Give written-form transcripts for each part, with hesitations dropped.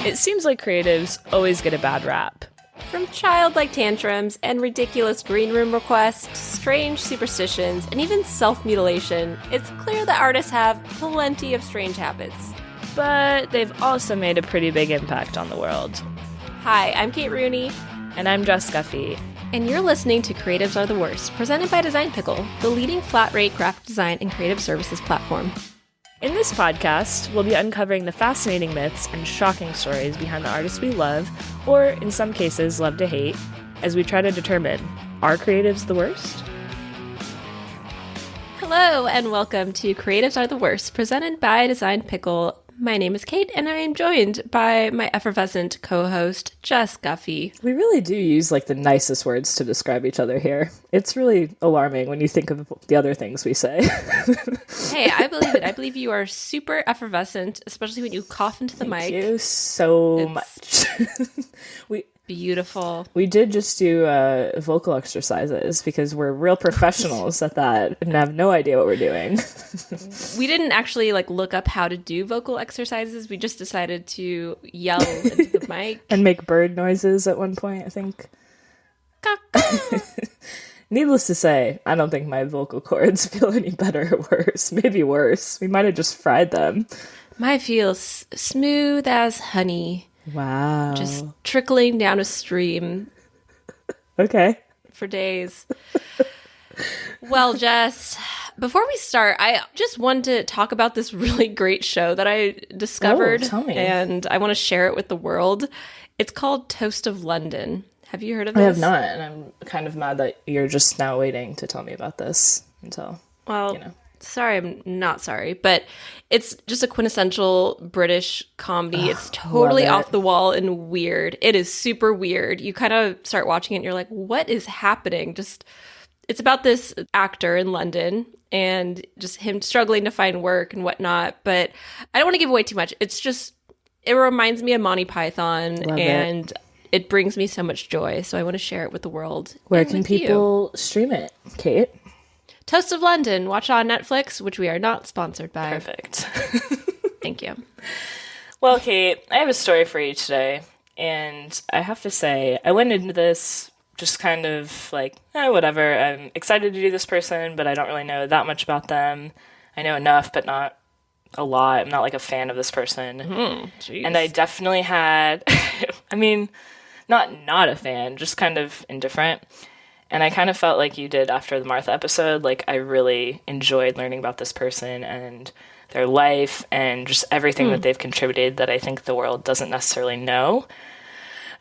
It seems like creatives always get a bad rap. From childlike tantrums and ridiculous green room requests, strange superstitions, and even self-mutilation, it's clear that artists have plenty of strange habits. But they've also made a pretty big impact on the world. Hi, I'm Kate Rooney. And I'm Jess Guffey. And you're listening to Creatives Are the Worst, presented by Design Pickle, the leading flat-rate graphic design and creative services platform. In this podcast, we'll be uncovering the fascinating myths and shocking stories behind the artists we love, or in some cases, love to hate, as we try to determine, are creatives the worst? Hello, and welcome to Creatives Are the Worst, presented by Design Pickle. My name is Kate, and I am joined by my effervescent co-host, Jess Guffey. We really do use, the nicest words to describe each other here. It's really alarming when you think of the other things we say. Hey, I believe it. I believe you are super effervescent, especially when you cough into the mic. Thank you so much. Beautiful. We did just do vocal exercises because we're real professionals at that and have no idea what we're doing. We didn't actually look up how to do vocal exercises. We just decided to yell into the mic. And make bird noises at one point, I think. Needless to say, I don't think my vocal cords feel any better or worse. Maybe worse. We might have just fried them. Mine feels smooth as honey. Wow. Just trickling down a stream. Okay. For days. Well, Jess, before we start, I just wanted to talk about this really great show that I discovered. Oh, tell me. And I want to share it with the world. It's called Toast of London. Have you heard of this? I have not, and I'm kind of mad that you're just now waiting to tell me about this until, Sorry, I'm not sorry, but it's just a quintessential British comedy. It's totally off the wall and weird. It is super weird. You kind of start watching it and you're like, what is happening? It's about this actor in London and just him struggling to find work and whatnot. But I don't want to give away too much. It reminds me of Monty Python. Love and it brings me so much joy. So I want to share it with the world. Where can people stream it, Kate? Toast of London. Watch it on Netflix, which we are not sponsored by. Perfect. Thank you. Well, Kate, I have a story for you today. And I have to say, I went into this just kind of whatever. I'm excited to do this person, but I don't really know that much about them. I know enough, but not a lot. I'm not a fan of this person. And I definitely had, not a fan, just kind of indifferent. And I kind of felt like you did after the Martha episode. I really enjoyed learning about this person and their life and just everything that they've contributed that I think the world doesn't necessarily know.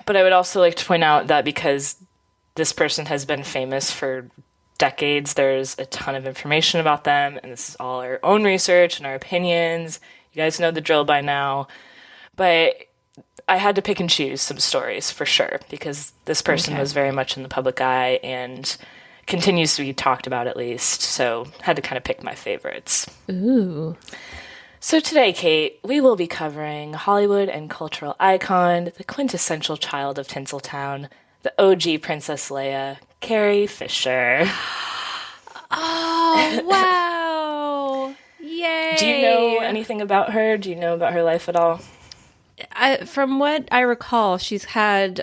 But I would also like to point out that because this person has been famous for decades, there's a ton of information about them, and this is all our own research and our opinions. You guys know the drill by now. But I had to pick and choose some stories for sure, because this person was very much in the public eye and continues to be talked about at least, so had to kind of pick my favorites. Ooh. So today, Kate, we will be covering Hollywood and cultural icon, the quintessential child of Tinseltown, the OG Princess Leia, Carrie Fisher. Oh, wow. Yay. Do you know anything about her? Do you know about her life at all? From what I recall, she's had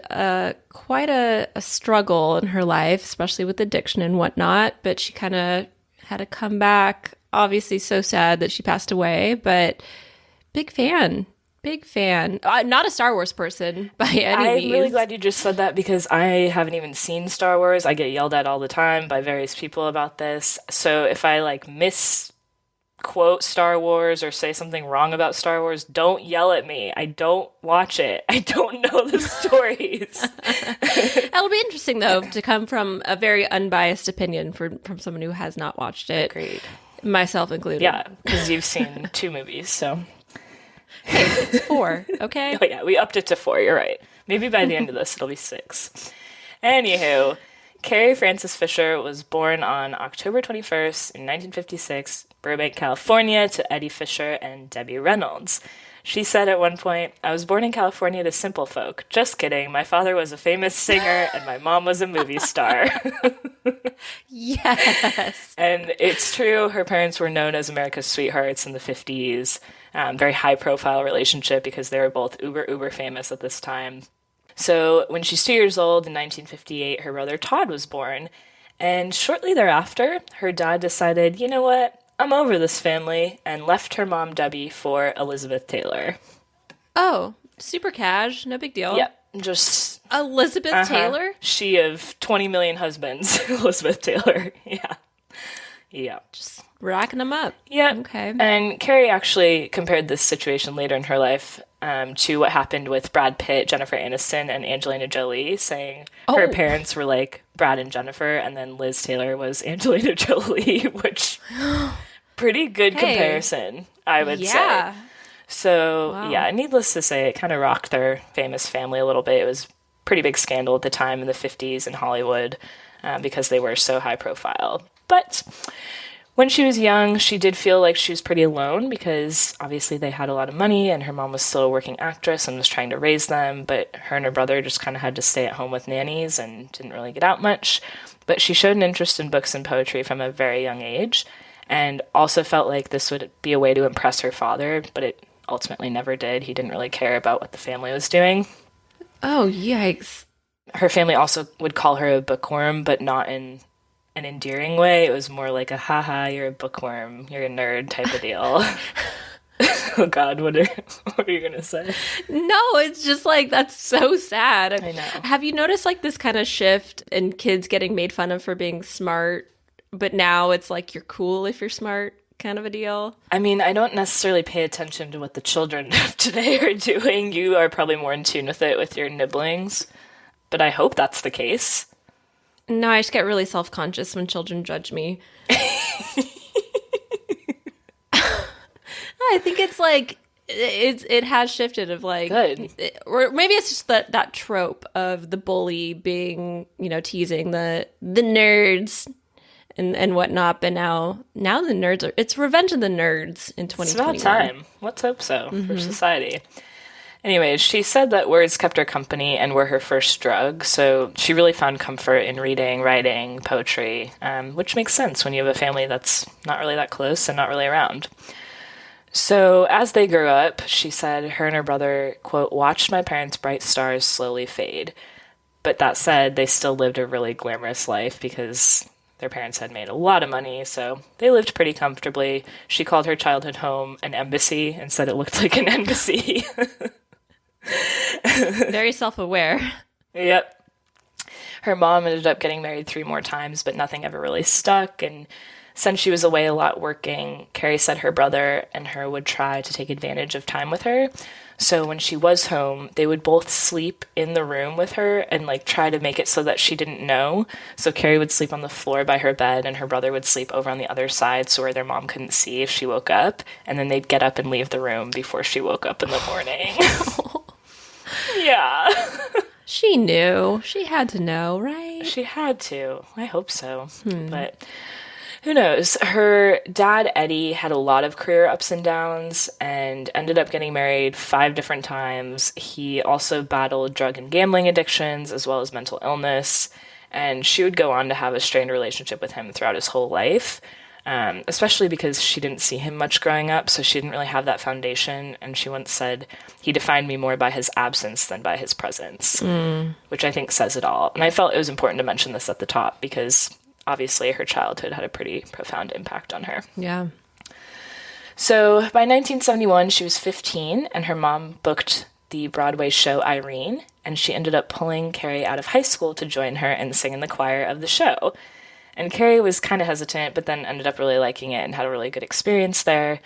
quite a struggle in her life, especially with addiction and whatnot, but she kind of had a comeback. Obviously so sad that she passed away, but big fan. Not a Star Wars person by any means. I'm really glad you just said that because I haven't even seen Star Wars. I get yelled at all the time by various people about this. So if I misquote Star Wars or say something wrong about Star Wars, don't yell at me. I don't watch it. I don't know the stories. It'll be interesting, though, to come from a very unbiased opinion from someone who has not watched it. Agreed. Myself included. Yeah, because you've seen 2 movies, so... Hey, it's 4, okay? Oh, yeah, we upped it to 4, you're right. Maybe by the end of this, it'll be 6. Anywho, Carrie Frances Fisher was born on October 21st in 1956, Burbank, California, to Eddie Fisher and Debbie Reynolds. She said at one point, "I was born in California to simple folk. Just kidding. My father was a famous singer and my mom was a movie star." Yes. And it's true, her parents were known as America's sweethearts in the 50s. Very high profile relationship because they were both uber famous at this time. So when she's 2 years old in 1958, her brother Todd was born. And shortly thereafter, her dad decided, you know what? I'm over this family, and left her mom Debbie for Elizabeth Taylor. Oh, super cash. No big deal. Yep. Just Elizabeth Taylor? She of 20 million husbands, Elizabeth Taylor. Yeah. Yeah. Just racking them up. Yeah. Okay. And Carrie actually compared this situation later in her life to what happened with Brad Pitt, Jennifer Aniston, and Angelina Jolie, saying her parents were like Brad and Jennifer, and then Liz Taylor was Angelina Jolie, which pretty good comparison, I would say. So, yeah, needless to say, it kind of rocked their famous family a little bit. It was a pretty big scandal at the time in the 50s in Hollywood because they were so high profile. But when she was young, she did feel like she was pretty alone because obviously they had a lot of money and her mom was still a working actress and was trying to raise them, but her and her brother just kind of had to stay at home with nannies and didn't really get out much. But she showed an interest in books and poetry from a very young age and also felt like this would be a way to impress her father, but it ultimately never did. He didn't really care about what the family was doing. Oh, yikes. Her family also would call her a bookworm, but not in an endearing way. It was more like a haha, you're a bookworm, you're a nerd type of deal. Oh God, what are you gonna say? No, it's just like, that's so sad. I know. Have you noticed like this kind of shift in kids getting made fun of for being smart, but now it's like you're cool if you're smart kind of a deal? I mean, I don't necessarily pay attention to what the children of today are doing. You are probably more in tune with it with your nibblings, but I hope that's the case. No, I just get really self-conscious when children judge me. I think it's like it has shifted of like good, or maybe it's just that trope of the bully being, you know, teasing the nerds and whatnot. But now the nerds it's revenge of the nerds in 2021. It's about time. Let's hope so for society. Anyways, she said that words kept her company and were her first drug, so she really found comfort in reading, writing, poetry, which makes sense when you have a family that's not really that close and not really around. So as they grew up, she said her and her brother, quote, watched my parents' bright stars slowly fade. But that said, they still lived a really glamorous life because their parents had made a lot of money, so they lived pretty comfortably. She called her childhood home an embassy and said it looked like an embassy. Very self-aware. Yep. Her mom ended up getting married 3 more times, but nothing ever really stuck. And since she was away a lot working, Carrie said her brother and her would try to take advantage of time with her. So when she was home, they would both sleep in the room with her and like try to make it so that she didn't know. So Carrie would sleep on the floor by her bed and her brother would sleep over on the other side so where their mom couldn't see if she woke up. And then they'd get up and leave the room before she woke up in the morning. Yeah. She knew. She had to know, right? She had to. I hope so. But who knows? Her dad, Eddie, had a lot of career ups and downs and ended up getting married 5 different times. He also battled drug and gambling addictions as well as mental illness. And she would go on to have a strained relationship with him throughout his whole life. Especially because she didn't see him much growing up, so she didn't really have that foundation. And she once said, he defined me more by his absence than by his presence, which I think says it all. And I felt it was important to mention this at the top because obviously her childhood had a pretty profound impact on her. Yeah. So by 1971, she was 15, and her mom booked the Broadway show Irene, and she ended up pulling Carrie out of high school to join her and sing in the choir of the show. And Carrie was kind of hesitant, but then ended up really liking it and had a really good experience there.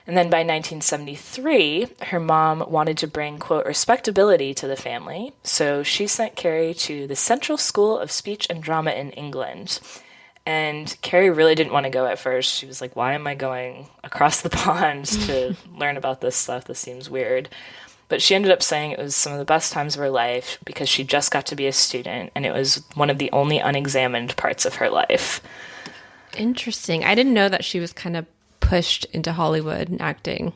And then by 1973, her mom wanted to bring, quote, respectability to the family. So she sent Carrie to the Central School of Speech and Drama in England. And Carrie really didn't want to go at first. She was like, why am I going across the pond to learn about this stuff? This seems weird. But she ended up saying it was some of the best times of her life because she just got to be a student, and it was one of the only unexamined parts of her life. Interesting. I didn't know that she was kind of pushed into Hollywood and acting.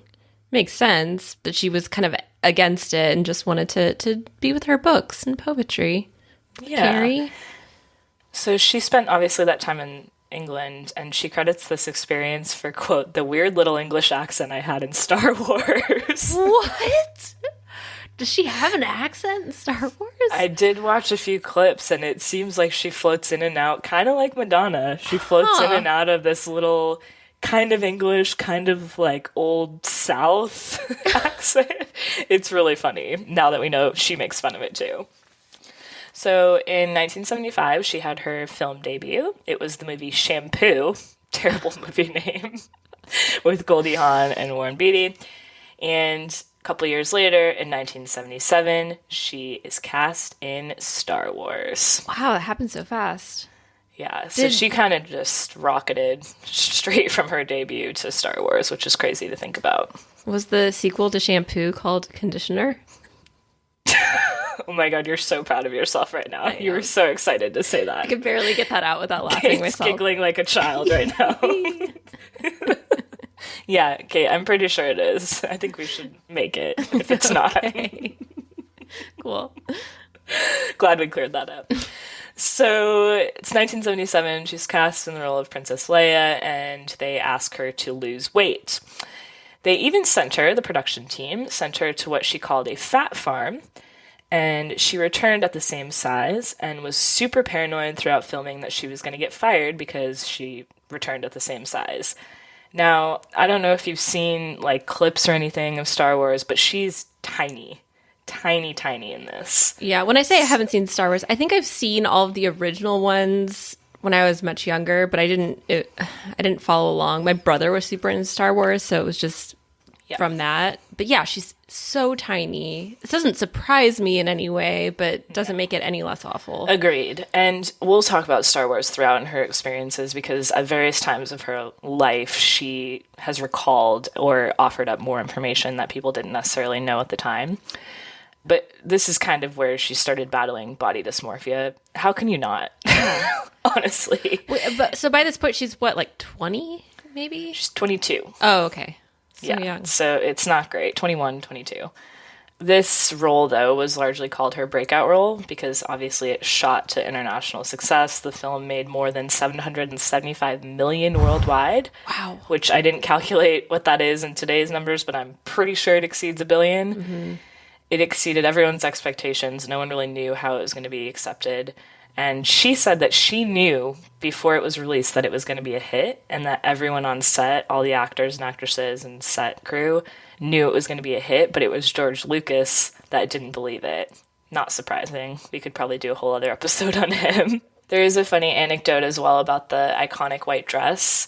Makes sense that she was kind of against it and just wanted to be with her books and poetry. Yeah. Carrie? So she spent obviously that time in England, and she credits this experience for, quote, the weird little English accent I had in Star Wars. What? Does she have an accent in Star Wars? I did watch a few clips, and it seems like she floats in and out, kind of like Madonna. She floats in and out of this little kind of English, kind of like old South accent. It's really funny now that we know she makes fun of it too. So in 1975, she had her film debut. It was the movie Shampoo, terrible movie name, with Goldie Hawn and Warren Beatty. And a couple years later, in 1977, she is cast in Star Wars. Wow, that happened so fast. Yeah, so she kind of just rocketed straight from her debut to Star Wars, which is crazy to think about. Was the sequel to Shampoo called Conditioner? Oh my god, you're so proud of yourself right now. You were so excited to say that. I could barely get that out without laughing Kate's myself. giggling like a child right now. Yeah, Kate, I'm pretty sure it is. I think we should make it if it's not. Cool. Glad we cleared that up. So it's 1977. She's cast in the role of Princess Leia, and they ask her to lose weight. They even sent her, the production team, sent her to what she called a fat farm, and she returned at the same size and was super paranoid throughout filming that she was going to get fired because she returned at the same size. Now, I don't know if you've seen like clips or anything of Star Wars, but she's tiny. Tiny in this. Yeah, when I say I haven't seen Star Wars, I think I've seen all of the original ones when I was much younger, but I didn't follow along. My brother was super into Star Wars, so it was just from that. But yeah, she's so tiny. It doesn't surprise me in any way, but doesn't make it any less awful. Agreed. And we'll talk about Star Wars throughout in her experiences because at various times of her life, she has recalled or offered up more information that people didn't necessarily know at the time. But this is kind of where she started battling body dysmorphia. How can you not? Honestly. Wait, so by this point, she's what, like 20, maybe? She's 22. Oh, okay. So young. So it's not great. 21, 22. This role, though, was largely called her breakout role because obviously it shot to international success. The film made more than $775 million worldwide. Wow. Which I didn't calculate what that is in today's numbers, but I'm pretty sure it exceeds $1 billion. Mm-hmm. It exceeded everyone's expectations. No one really knew how it was going to be accepted. And she said that she knew before it was released that it was going to be a hit and that everyone on set, all the actors and actresses and set crew, knew it was going to be a hit, but it was George Lucas that didn't believe it. Not surprising. We could probably do a whole other episode on him. There is a funny anecdote as well about the iconic white dress.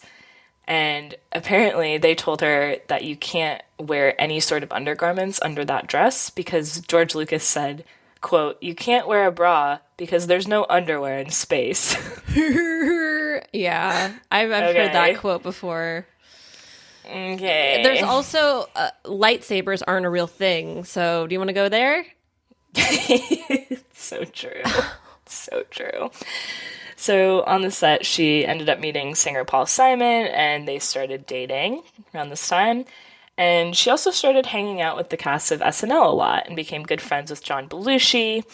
And apparently they told her that you can't wear any sort of undergarments under that dress because George Lucas said, quote, "You can't wear a bra because there's no underwear in space." Yeah, I've heard that quote before. Okay. There's also lightsabers aren't a real thing. So do you want to go there? So true. So true. So on the set, she ended up meeting singer Paul Simon, and they started dating around this time. And she also started hanging out with the cast of SNL a lot and became good friends with John Belushi,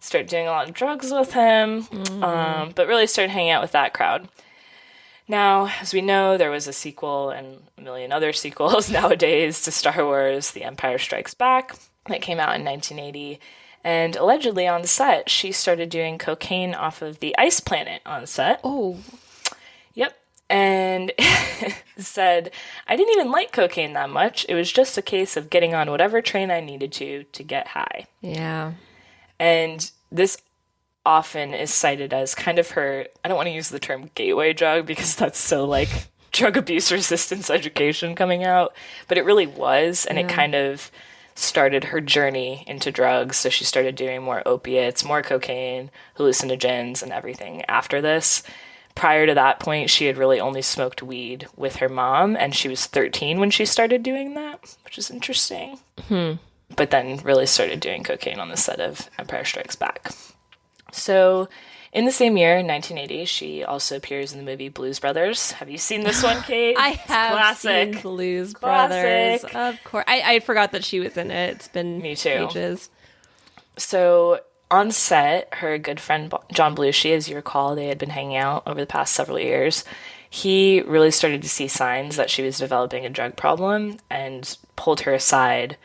started doing a lot of drugs with him, but really started hanging out with that crowd. Now, as we know, there was a sequel and a million other sequels nowadays to Star Wars, The Empire Strikes Back, that came out in 1980. And allegedly on set, she started doing cocaine off of the ice planet on set. Oh. Yep. And said, "I didn't even like cocaine that much. It was just a case of getting on whatever train I needed to get high." Yeah. And this often is cited as kind of her, I don't want to use the term gateway drug because that's so like drug abuse resistance education coming out, but it really was. And it kind of started her journey into drugs. So she started doing more opiates, more cocaine, hallucinogens, and everything after this. Prior to that point, she had really only smoked weed with her mom, and she was 13 when she started doing that, which is interesting. But then really started doing cocaine on the set of Empire Strikes Back. So In the same year, in 1980, she also appears in the movie Blues Brothers. Have you seen this one, Kate? I have seen Blues Brothers. Of course. I forgot that she was in it. It's been Me too. ages. So on set, her good friend John Belushi, as you recall, they had been hanging out over the past several years. He really started to see signs that she was developing a drug problem and pulled her aside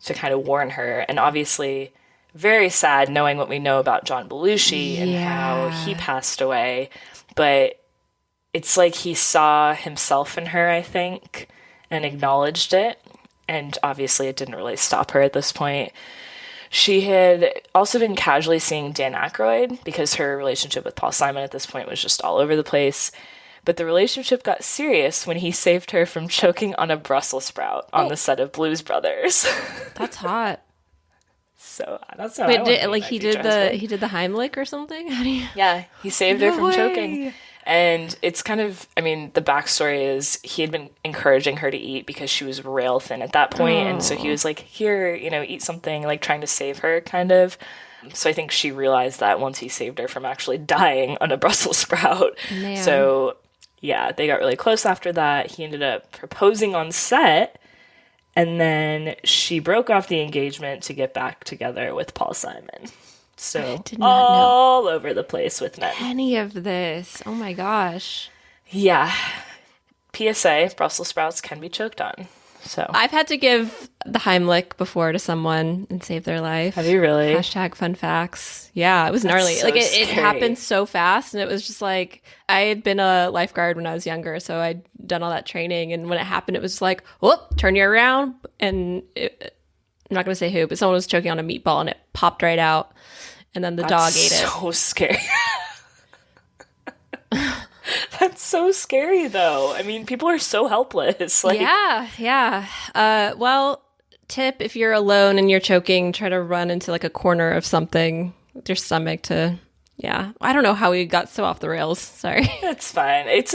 to kind of warn her. And obviously, very sad knowing what we know about John Belushi and how he passed away. But it's like he saw himself in her, I think, and acknowledged it. And obviously, it didn't really stop her at this point. She had also been casually seeing Dan Aykroyd because her relationship with Paul Simon at this point was just all over the place. But the relationship got serious when he saved her from choking on a Brussels sprout on the set of Blues Brothers. That's hot. So that's how he did the Heimlich or something? How do you... Yeah, he saved her from choking. And it's kind of, I mean, the backstory is he had been encouraging her to eat because she was rail thin at that point. And so he was like, here, eat something, like trying to save her, kind of. So I think she realized that once he saved her from actually dying on a Brussels sprout. Man. So yeah, they got really close after that. He ended up proposing on set. And then she broke off the engagement to get back together with Paul Simon. So all over the place with men. Any of this. Oh my gosh. Yeah. PSA, Brussels sprouts can be choked on. So I've had to give the Heimlich before to someone and save their life. Have you really? # fun facts. Yeah, it was gnarly. So it happened so fast, and it was just like, I had been a lifeguard when I was younger, so I'd done all that training, and when it happened, it was like, whoop, turn you around, and I'm not going to say who, but someone was choking on a meatball, and it popped right out, and then the dog ate it. So scary. That's so scary, though. I mean, people are so helpless. Like, yeah. Well, tip, if you're alone and you're choking, try to run into like a corner of something with your stomach to, I don't know how we got so off the rails. Sorry. It's fine. It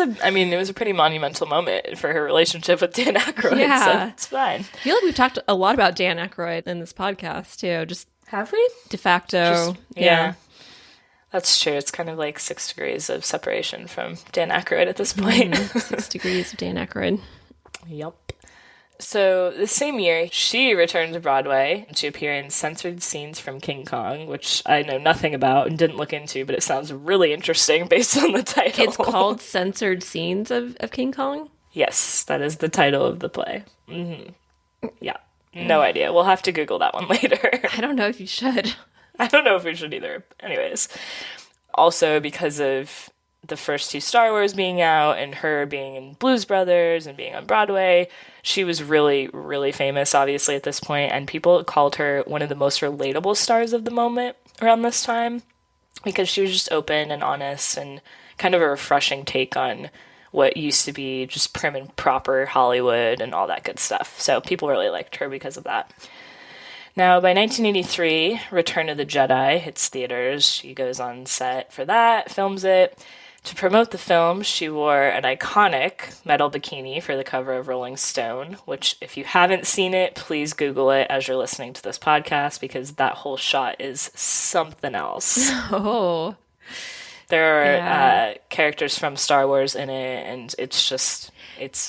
was a pretty monumental moment for her relationship with Dan Aykroyd. Yeah. So it's fine. I feel like we've talked a lot about Dan Aykroyd in this podcast, too. Just have we? De facto. Yeah. That's true. It's kind of like 6 degrees of separation from Dan Aykroyd at this point. 6 degrees of Dan Aykroyd. Yep. So the same year, she returned to Broadway to appear in censored scenes from King Kong, which I know nothing about and didn't look into, but it sounds really interesting based on the title. It's called Censored Scenes of King Kong? Yes, that is the title of the play. Mm-hmm. Yeah. No idea. We'll have to Google that one later. I don't know if you should. I don't know if we should either. Anyways, also because of the first 2 Star Wars being out and her being in Blues Brothers and being on Broadway, she was really, really famous, obviously, at this point, and people called her one of the most relatable stars of the moment around this time because she was just open and honest and kind of a refreshing take on what used to be just prim and proper Hollywood and all that good stuff. So people really liked her because of that. Now, by 1983, Return of the Jedi hits theaters. She goes on set for that, films it. To promote the film, she wore an iconic metal bikini for the cover of Rolling Stone, which, if you haven't seen it, please Google it as you're listening to this podcast, because that whole shot is something else. Oh. There are characters from Star Wars in it, and it's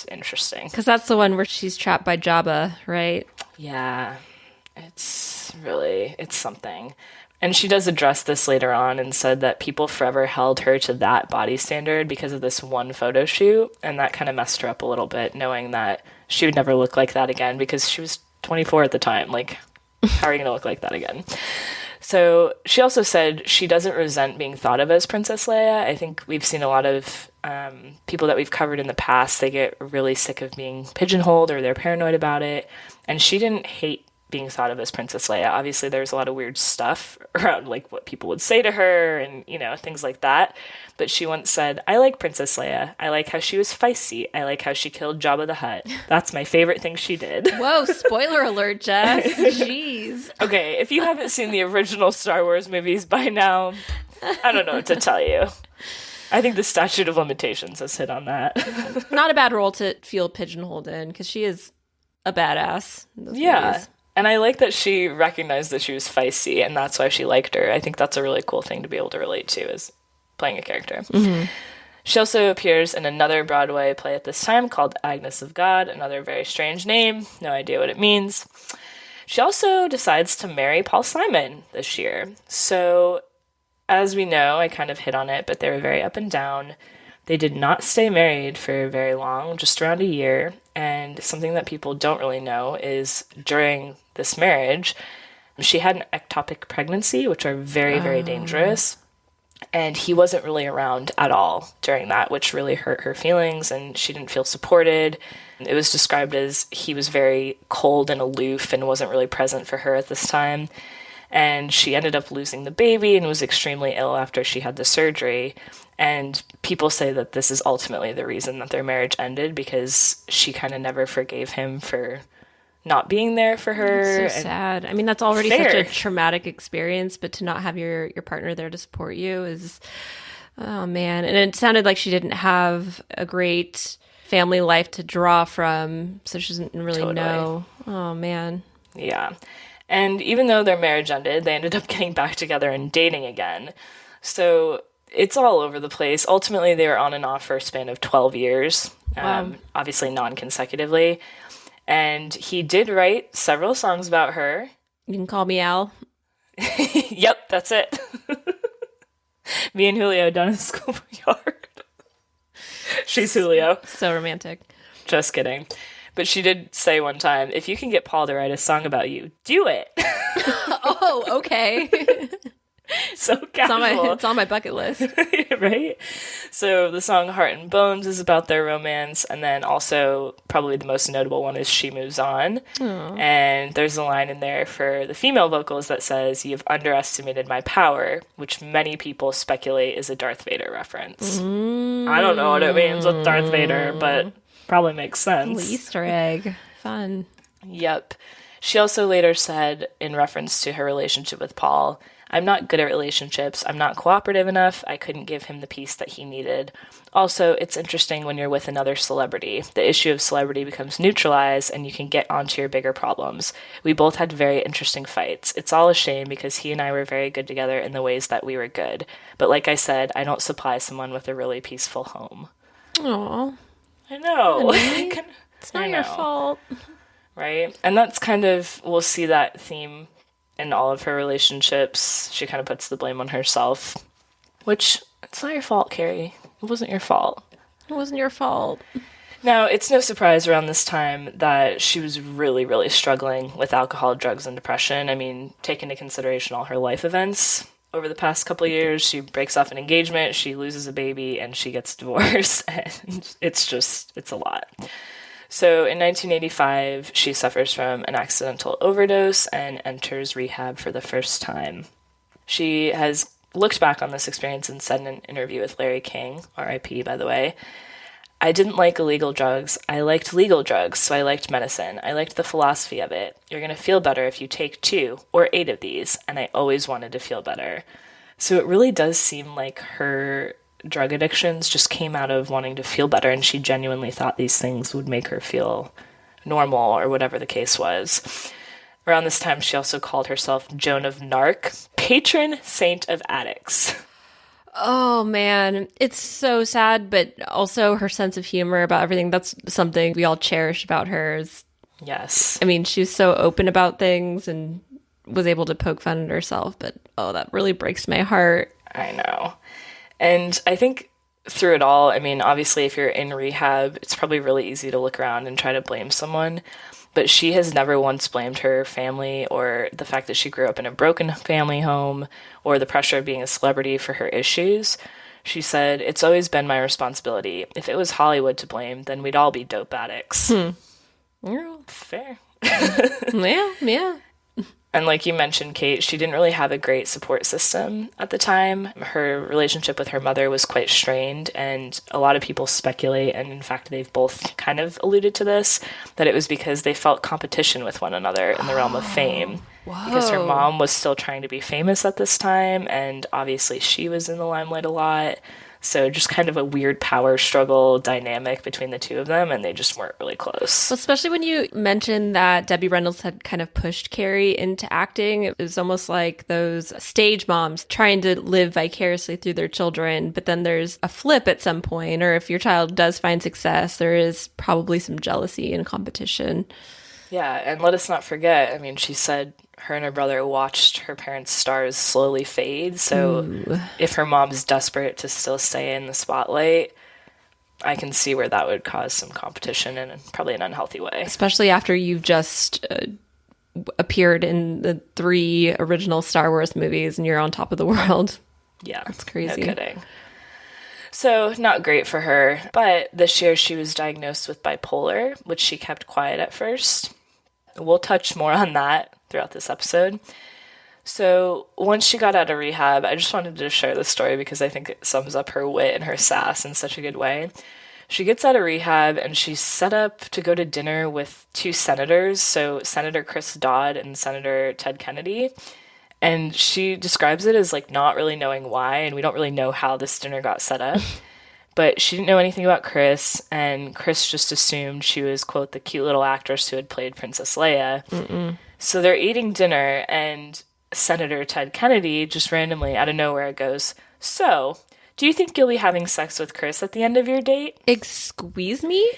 interesting. Because that's the one where she's trapped by Jabba, right? Yeah. It's something. And she does address this later on and said that people forever held her to that body standard because of this one photo shoot. And that kind of messed her up a little bit, knowing that she would never look like that again because she was 24 at the time. Like, how are you going to look like that again? So she also said she doesn't resent being thought of as Princess Leia. I think we've seen a lot of people that we've covered in the past, they get really sick of being pigeonholed or they're paranoid about it. And she didn't hate being thought of as Princess Leia. Obviously, there's a lot of weird stuff around, like, what people would say to her and, things like that. But she once said, I like Princess Leia. I like how she was feisty. I like how she killed Jabba the Hutt. That's my favorite thing she did. Whoa, spoiler alert, Jess. Jeez. Okay, if you haven't seen the original Star Wars movies by now, I don't know what to tell you. I think the statute of limitations has hit on that. Not a bad role to feel pigeonholed in, because she is a badass. Yeah. Movies. And I like that she recognized that she was feisty, and that's why she liked her. I think that's a really cool thing to be able to relate to, is playing a character. She also appears in another Broadway play at this time called Agnes of God, another very strange name, no idea what it means. She also decides to marry Paul Simon this year. So, as we know, I kind of hit on it, but they were very up and down. They did not stay married for very long, just around a year. And something that people don't really know is during this marriage, she had an ectopic pregnancy, which are very, very dangerous. And he wasn't really around at all during that, which really hurt her feelings, and she didn't feel supported. It was described as he was very cold and aloof and wasn't really present for her at this time. And she ended up losing the baby and was extremely ill after she had the surgery. And people say that this is ultimately the reason that their marriage ended, because she kind of never forgave him for not being there for her. It's so sad. I mean, that's already such a traumatic experience, but to not have your partner there to support you is, oh man. And it sounded like she didn't have a great family life to draw from, so she doesn't really know. Oh man. Yeah. And even though their marriage ended, they ended up getting back together and dating again. So it's all over the place. Ultimately, they were on and off for a span of 12 years, obviously non-consecutively. And he did write several songs about her. You can call me Al. Yep, that's it. Me and Julio down in the schoolyard. She's Julio. So romantic. Just kidding. But she did say one time, if you can get Paul to write a song about you, do it. Oh, okay. So casual. It's on my bucket list. Right? So the song Heart and Bones is about their romance, and then also probably the most notable one is She Moves On. Aww. And there's a line in there for the female vocals that says, "You've underestimated my power," which many people speculate is a Darth Vader reference. I don't know what it means with Darth Vader, but probably makes sense. Little Easter egg. Fun. Yep. She also later said, in reference to her relationship with Paul, "I'm not good at relationships. I'm not cooperative enough. I couldn't give him the peace that he needed. Also, it's interesting when you're with another celebrity. The issue of celebrity becomes neutralized and you can get onto your bigger problems. We both had very interesting fights. It's all a shame because he and I were very good together in the ways that we were good. But like I said, I don't supply someone with a really peaceful home." Aw. I know. It's not your fault. Right? And that's kind of, we'll see that theme in all of her relationships. She kind of puts the blame on herself, which, it's not your fault, Carrie. It wasn't your fault. It wasn't your fault. Now, it's no surprise around this time that she was really, really struggling with alcohol, drugs, and depression. I mean, take into consideration all her life events over the past couple of years. She breaks off an engagement, she loses a baby, and she gets divorced. And it's a lot. So in 1985, she suffers from an accidental overdose and enters rehab for the first time. She has looked back on this experience and said in an interview with Larry King, R.I.P. by the way, "I didn't like illegal drugs. I liked legal drugs, so I liked medicine. I liked the philosophy of it. You're going to feel better if you take 2 or 8 of these, and I always wanted to feel better." So it really does seem like her drug addictions just came out of wanting to feel better, and she genuinely thought these things would make her feel normal or whatever the case was. Around this time, she also called herself Joan of Narc, patron saint of addicts. Oh man, it's so sad, but also her sense of humor about everything. That's something we all cherish about her. Yes. I mean, she's so open about things and was able to poke fun at herself, but oh, that really breaks my heart. I know. And I think through it all, I mean, obviously if you're in rehab, it's probably really easy to look around and try to blame someone. But she has never once blamed her family or the fact that she grew up in a broken family home or the pressure of being a celebrity for her issues. She said, "It's always been my responsibility. If it was Hollywood to blame, then we'd all be dope addicts." Yeah. Fair. Yeah. And like you mentioned, Kate, she didn't really have a great support system at the time. Her relationship with her mother was quite strained, and a lot of people speculate, and in fact they've both kind of alluded to this, that it was because they felt competition with one another in the realm of fame. because her mom was still trying to be famous at this time, and obviously she was in the limelight a lot. So just kind of a weird power struggle dynamic between the two of them, and they just weren't really close. Well, especially when you mentioned that Debbie Reynolds had kind of pushed Carrie into acting. It was almost like those stage moms trying to live vicariously through their children, but then there's a flip at some point, or if your child does find success, there is probably some jealousy and competition. Yeah, and let us not forget, I mean, she said her and her brother watched her parents' stars slowly fade. So if her mom's desperate to still stay in the spotlight, I can see where that would cause some competition in probably an unhealthy way. Especially after you've just appeared in the 3 original Star Wars movies and you're on top of the world. Yeah. That's crazy. No kidding. So not great for her. But this year she was diagnosed with bipolar, which she kept quiet at first. We'll touch more on that throughout this episode. So once she got out of rehab, I just wanted to share this story because I think it sums up her wit and her sass in such a good way. She gets out of rehab and she's set up to go to dinner with 2 senators, so Senator Chris Dodd and Senator Ted Kennedy. And she describes it as like not really knowing why, and we don't really know how this dinner got set up. But she didn't know anything about Chris, and Chris just assumed she was, quote, the cute little actress who had played Princess Leia. So they're eating dinner, and Senator Ted Kennedy just randomly, out of nowhere, goes, "So, do you think you'll be having sex with Chris at the end of your date?" Excuse me?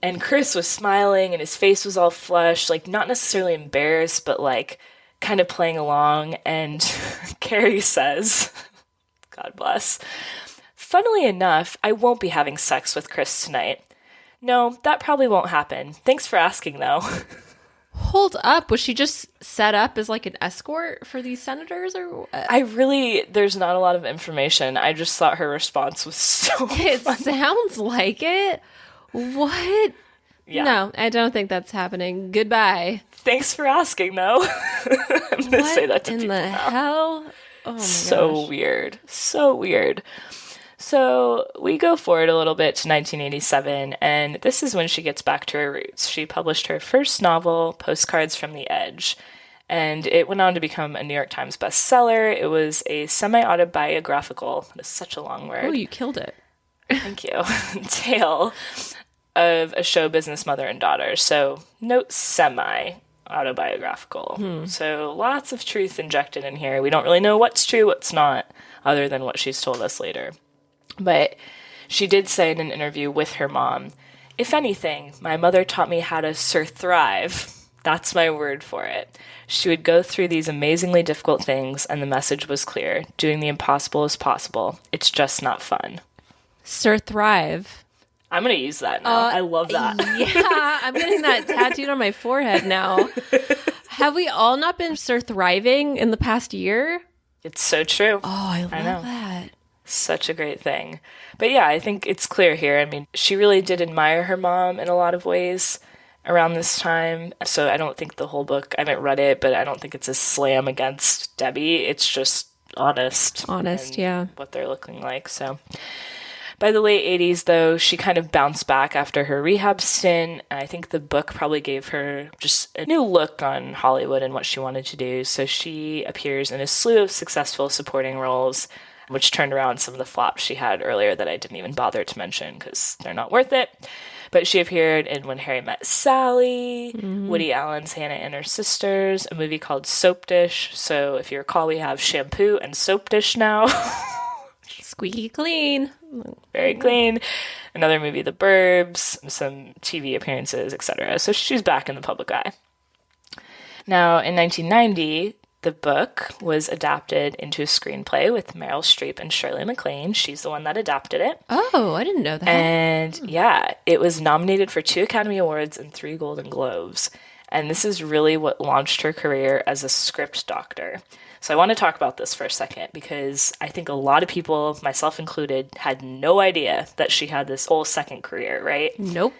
And Chris was smiling, and his face was all flushed, like not necessarily embarrassed, but like kind of playing along. And Carrie says, God bless, "Funnily enough, I won't be having sex with Chris tonight. No, that probably won't happen. Thanks for asking, though." Hold up. Was she just set up as like an escort for these senators or what? There's not a lot of information. I just thought her response was so It funny. sounds like it. What? Yeah. No, I don't think that's happening. Goodbye. Thanks for asking, though. I'm going to say that to in people the now. hell? Oh my So gosh. weird. So weird. So we go forward a little bit to 1987, and this is when she gets back to her roots. She published her first novel, Postcards from the Edge, and it went on to become a New York Times bestseller. It was a semi-autobiographical, that is such a long word. Oh, you killed it. Thank you. Tale of a show business mother and daughter. So note semi-autobiographical. So lots of truth injected in here. We don't really know what's true, what's not, other than what she's told us later. But she did say in an interview with her mom, "If anything, my mother taught me how to thrive. That's my word for it. She would go through these amazingly difficult things, and the message was clear. Doing the impossible is possible. It's just not fun." Thrive. I'm going to use that now. I love that. Yeah, I'm getting that tattooed on my forehead now. Have we all not been thriving in the past year? It's so true. Oh, I love know. that. Such a great thing. But yeah, I think it's clear here. I mean, she really did admire her mom in a lot of ways around this time. So I don't think the whole book, I haven't read it, but I don't think it's a slam against Debbie. It's just honest. Yeah. What they're looking like. So by the late 80s, though, she kind of bounced back after her rehab stint. I think the book probably gave her just a new look on Hollywood and what she wanted to do. So she appears in a slew of successful supporting roles, which turned around some of the flops she had earlier that I didn't even bother to mention because they're not worth it. But she appeared in When Harry Met Sally, Woody Allen's Hannah and Her Sisters, a movie called Soap Dish. So if you recall, we have shampoo and soap dish now. Squeaky clean. Very clean. Another movie, The Burbs, some TV appearances, etc. So she's back in the public eye. Now, in 1990, the book was adapted into a screenplay with Meryl Streep and Shirley MacLaine. She's the one that adapted it. Oh, I didn't know that. And yeah, it was nominated for 2 Academy Awards and 3 Golden Globes. And this is really what launched her career as a script doctor. So I want to talk about this for a second because I think a lot of people, myself included, had no idea that she had this whole second career, right? Nope.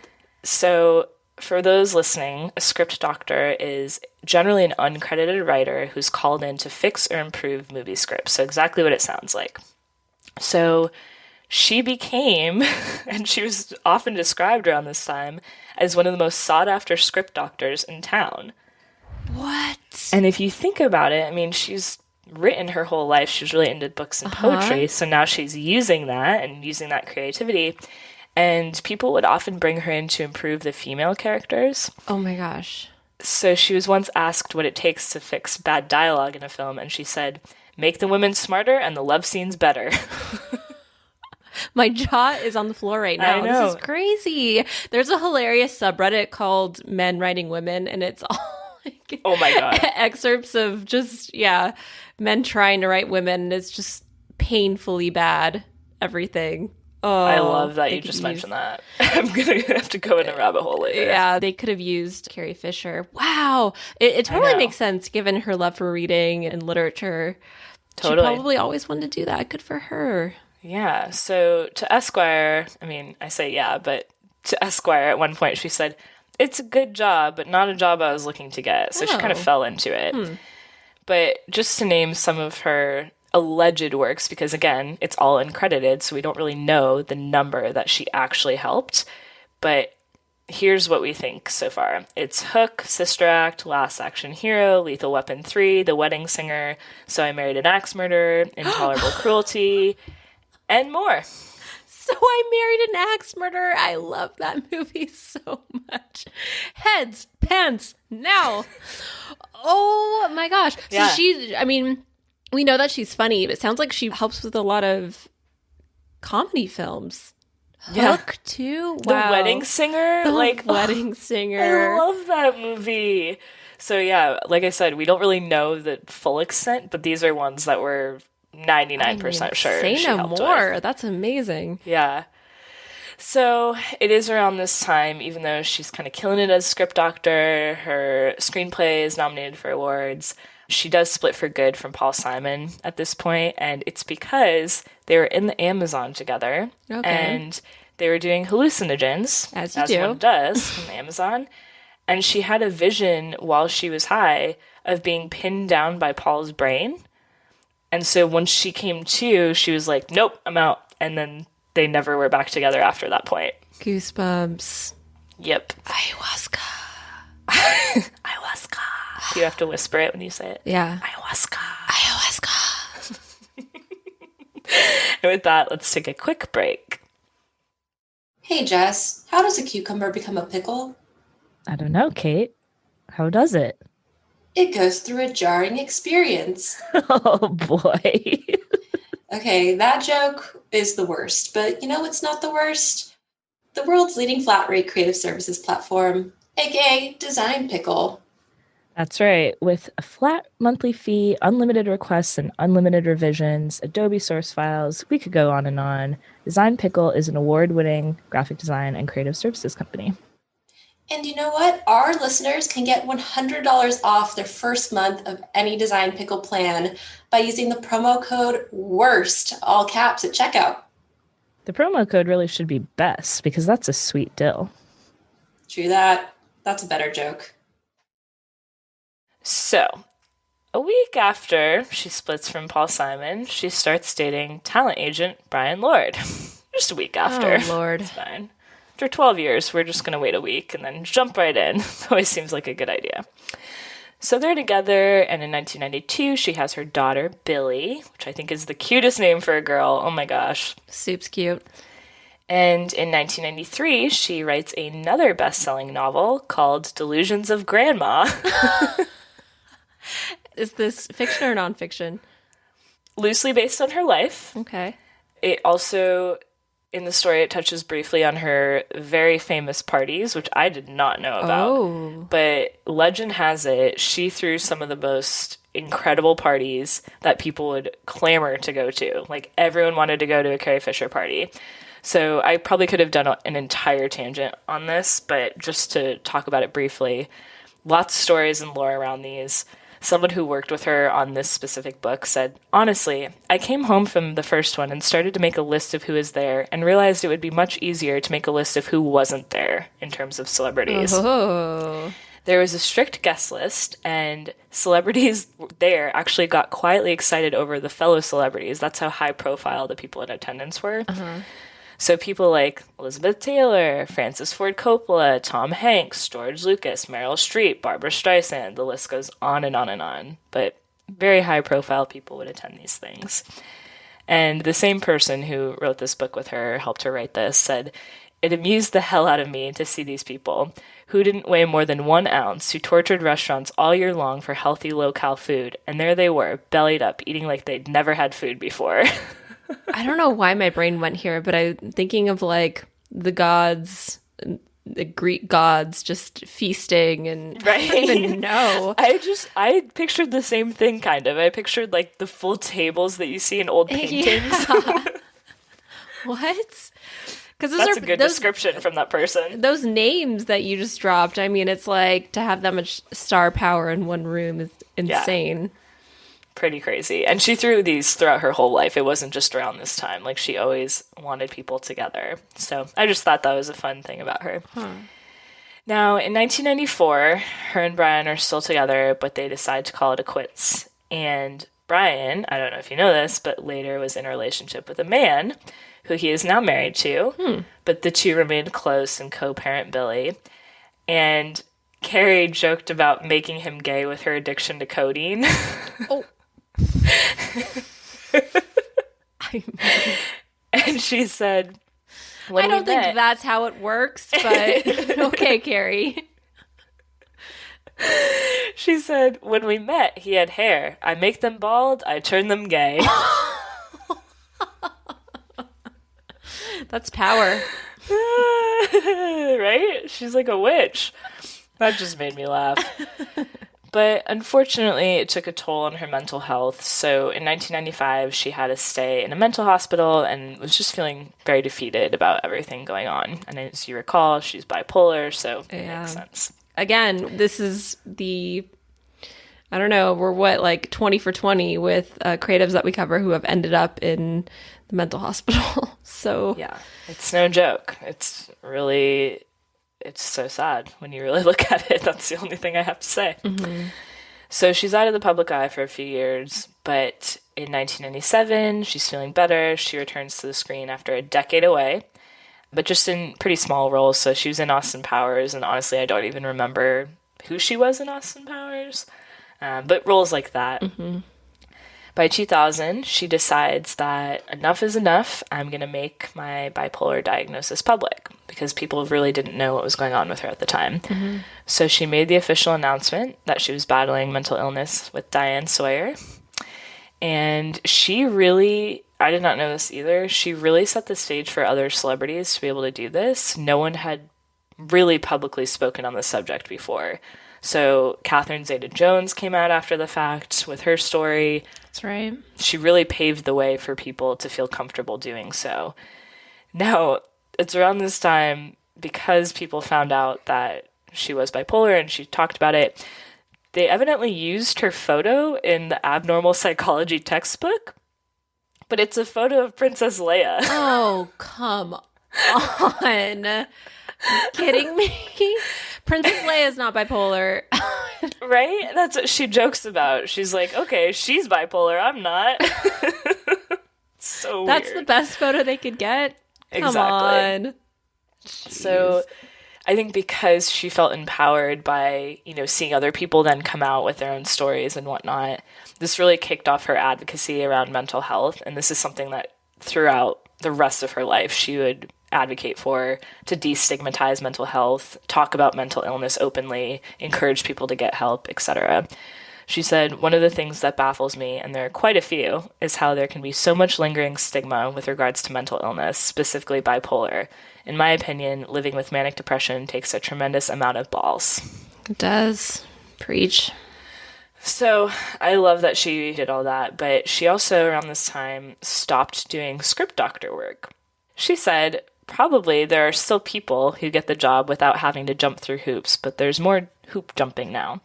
So for those listening, a script doctor is generally an uncredited writer who's called in to fix or improve movie scripts. So exactly what it sounds like. So she became, and she was often described around this time, as one of the most sought-after script doctors in town. What? And if you think about it, I mean, she's written her whole life. She was really into books and poetry. So now she's using that and using that creativity. And people would often bring her in to improve the female characters. Oh my gosh. So she was once asked what it takes to fix bad dialogue in a film, and she said, make the women smarter and the love scenes better. My jaw is on the floor right now. I know. This is crazy. There's a hilarious subreddit called Men Writing Women, and it's all like, oh my God, excerpts of just, men trying to write women, and it's just painfully bad, everything. Oh, I love that you just mentioned that. I'm going to have to go in a rabbit hole later. Yeah, they could have used Carrie Fisher. Wow. It totally makes sense given her love for reading and literature. Totally. She probably always wanted to do that. Good for her. Yeah. So to Esquire, I mean, I say yeah, but to Esquire at one point she said, it's a good job, but not a job I was looking to get. So she kind of fell into it. But just to name some of her alleged works, because again, it's all uncredited, so we don't really know the number that she actually helped. But here's what we think so far. It's Hook, Sister Act, Last Action Hero, Lethal Weapon 3, The Wedding Singer, So I Married an Axe Murderer, Intolerable Cruelty, and more. So I Married an Axe Murderer. I love that movie so much. Heads, pants, now. Oh my gosh. So we know that she's funny, but it sounds like she helps with a lot of comedy films. Hook, too? Wow. The Wedding Singer? The Wedding Singer. I love that movie. So, yeah, like I said, we don't really know the full extent, but these are ones that we're 99% sure Say she no helped more. with. That's amazing. Yeah. So it is around this time, even though she's kind of killing it as script doctor, her screenplay is nominated for awards. She does split for good from Paul Simon at this point, and it's because they were in the Amazon together, and they were doing hallucinogens, as one does in the Amazon, and she had a vision while she was high of being pinned down by Paul's brain, and so when she came to, she was like, nope, I'm out, and then they never were back together after that point. Goosebumps. Yep. Ayahuasca. Ayahuasca. You have to whisper it when you say it. Yeah. Ayahuasca. Ayahuasca. And with that, let's take a quick break. Hey, Jess, how does a cucumber become a pickle? I don't know, Kate. How does it? It goes through a jarring experience. Oh, boy. Okay, that joke is the worst, but you know what's not the worst? The world's leading flat rate creative services platform, aka Design Pickle. That's right. With a flat monthly fee, unlimited requests, and unlimited revisions, Adobe source files, we could go on and on. Design Pickle is an award-winning graphic design and creative services company. And you know what? Our listeners can get $100 off their first month of any Design Pickle plan by using the promo code WORST, all caps, at checkout. The promo code really should be BEST, because that's a sweet deal. True that. That's a better joke. So, a week after she splits from Paul Simon, she starts dating talent agent Brian Lord. Just a week after. Oh, Lord. It's fine. After 12 years, we're just going to wait a week and then jump right in. Always seems like a good idea. So they're together, and in 1992, she has her daughter, Billy, which I think is the cutest name for a girl. Oh my gosh. Soup's cute. And in 1993, she writes another best-selling novel called Delusions of Grandma. Is this fiction or nonfiction? Loosely based on her life. Okay. It also, in the story, it touches briefly on her very famous parties, which I did not know about. Oh. But legend has it, she threw some of the most incredible parties that people would clamor to go to. Like, everyone wanted to go to a Carrie Fisher party. So I probably could have done an entire tangent on this, but just to talk about it briefly, lots of stories and lore around these. Someone who worked with her on this specific book said, honestly, I came home from the first one and started to make a list of who is there and realized it would be much easier to make a list of who wasn't there in terms of celebrities. Oh. There was a strict guest list, and celebrities there actually got quietly excited over the fellow celebrities. That's how high profile the people in attendance were. Uh-huh. So people like Elizabeth Taylor, Francis Ford Coppola, Tom Hanks, George Lucas, Meryl Streep, Barbara Streisand, the list goes on and on and on. But very high profile people would attend these things. And the same person who wrote this book with her, helped her write this, said, "It amused the hell out of me to see these people who didn't weigh more than 1 ounce, who tortured restaurants all year long for healthy low-cal food. And there they were, bellied up, eating like they'd never had food before." I don't know why my brain went here, but I'm thinking of like the gods, the Greek gods just feasting, and Right? I don't even know. I pictured the same thing, kind of. I pictured like the full tables that you see in old paintings. Yeah. What? Because That's a good description from that person. Those names that you just dropped, I mean, it's like to have that much star power in one room is insane. Pretty crazy. And she threw these throughout her whole life. It wasn't just around this time. Like, she always wanted people together. So I just thought that was a fun thing about her. Now, in 1994, her and Brian are still together, but they decide to call it a quits. And Brian, I don't know if you know this, but later was in a relationship with a man who he is now married to. But the two remained close and co-parent Billy. And Carrie joked about making him gay with her addiction to codeine. Oh. And she said, I don't think that's how it works, but okay, Carrie. She said, "When we met, he had hair. I make them bald, I turn them gay." That's power. Right? She's like a witch. That just made me laugh. But unfortunately, it took a toll on her mental health. So in 1995, she had to stay in a mental hospital and was just feeling very defeated about everything going on. And as you recall, she's bipolar, so it makes sense. Again, this is I don't know, we're like 20 for 20 with creatives that we cover who have ended up in the mental hospital. So yeah, it's no joke. It's so sad when you really look at it. That's the only thing I have to say. So she's out of the public eye for a few years, but in 1997, she's feeling better. She returns to the screen after a decade away, but just in pretty small roles. So she was in Austin Powers, and honestly, I don't even remember who she was in Austin Powers, but roles like that. By 2000, she decides that enough is enough. I'm going to make my bipolar diagnosis public because people really didn't know what was going on with her at the time. So she made the official announcement that she was battling mental illness with Diane Sawyer. And she really, I did not know this either, she really set the stage for other celebrities to be able to do this. No one had really publicly spoken on the subject before. So Catherine Zeta-Jones came out after the fact with her story. That's right. She really paved the way for people to feel comfortable doing so. Now, it's around this time, because people found out that she was bipolar and she talked about it, they evidently used her photo in the abnormal psychology textbook, but it's a photo of Princess Leia. Oh, come on. Are you kidding me? Princess Leia is not bipolar. Right? That's what she jokes about. She's like, okay, she's bipolar, I'm not. So weird. That's the best photo they could get? Come on. So I think because she felt empowered by, seeing other people then come out with their own stories and whatnot, this really kicked off her advocacy around mental health. And this is something that throughout the rest of her life, she would advocate for, to destigmatize mental health, talk about mental illness openly, encourage people to get help, etc. She said, "One of the things that baffles me, and there are quite a few, is how there can be so much lingering stigma with regards to mental illness, specifically bipolar. In my opinion, living with manic depression takes a tremendous amount of balls." It does. Preach. So I love that she did all that, but she also, around this time, stopped doing script doctor work. She said, "Probably there are still people who get the job without having to jump through hoops, but there's more hoop jumping now.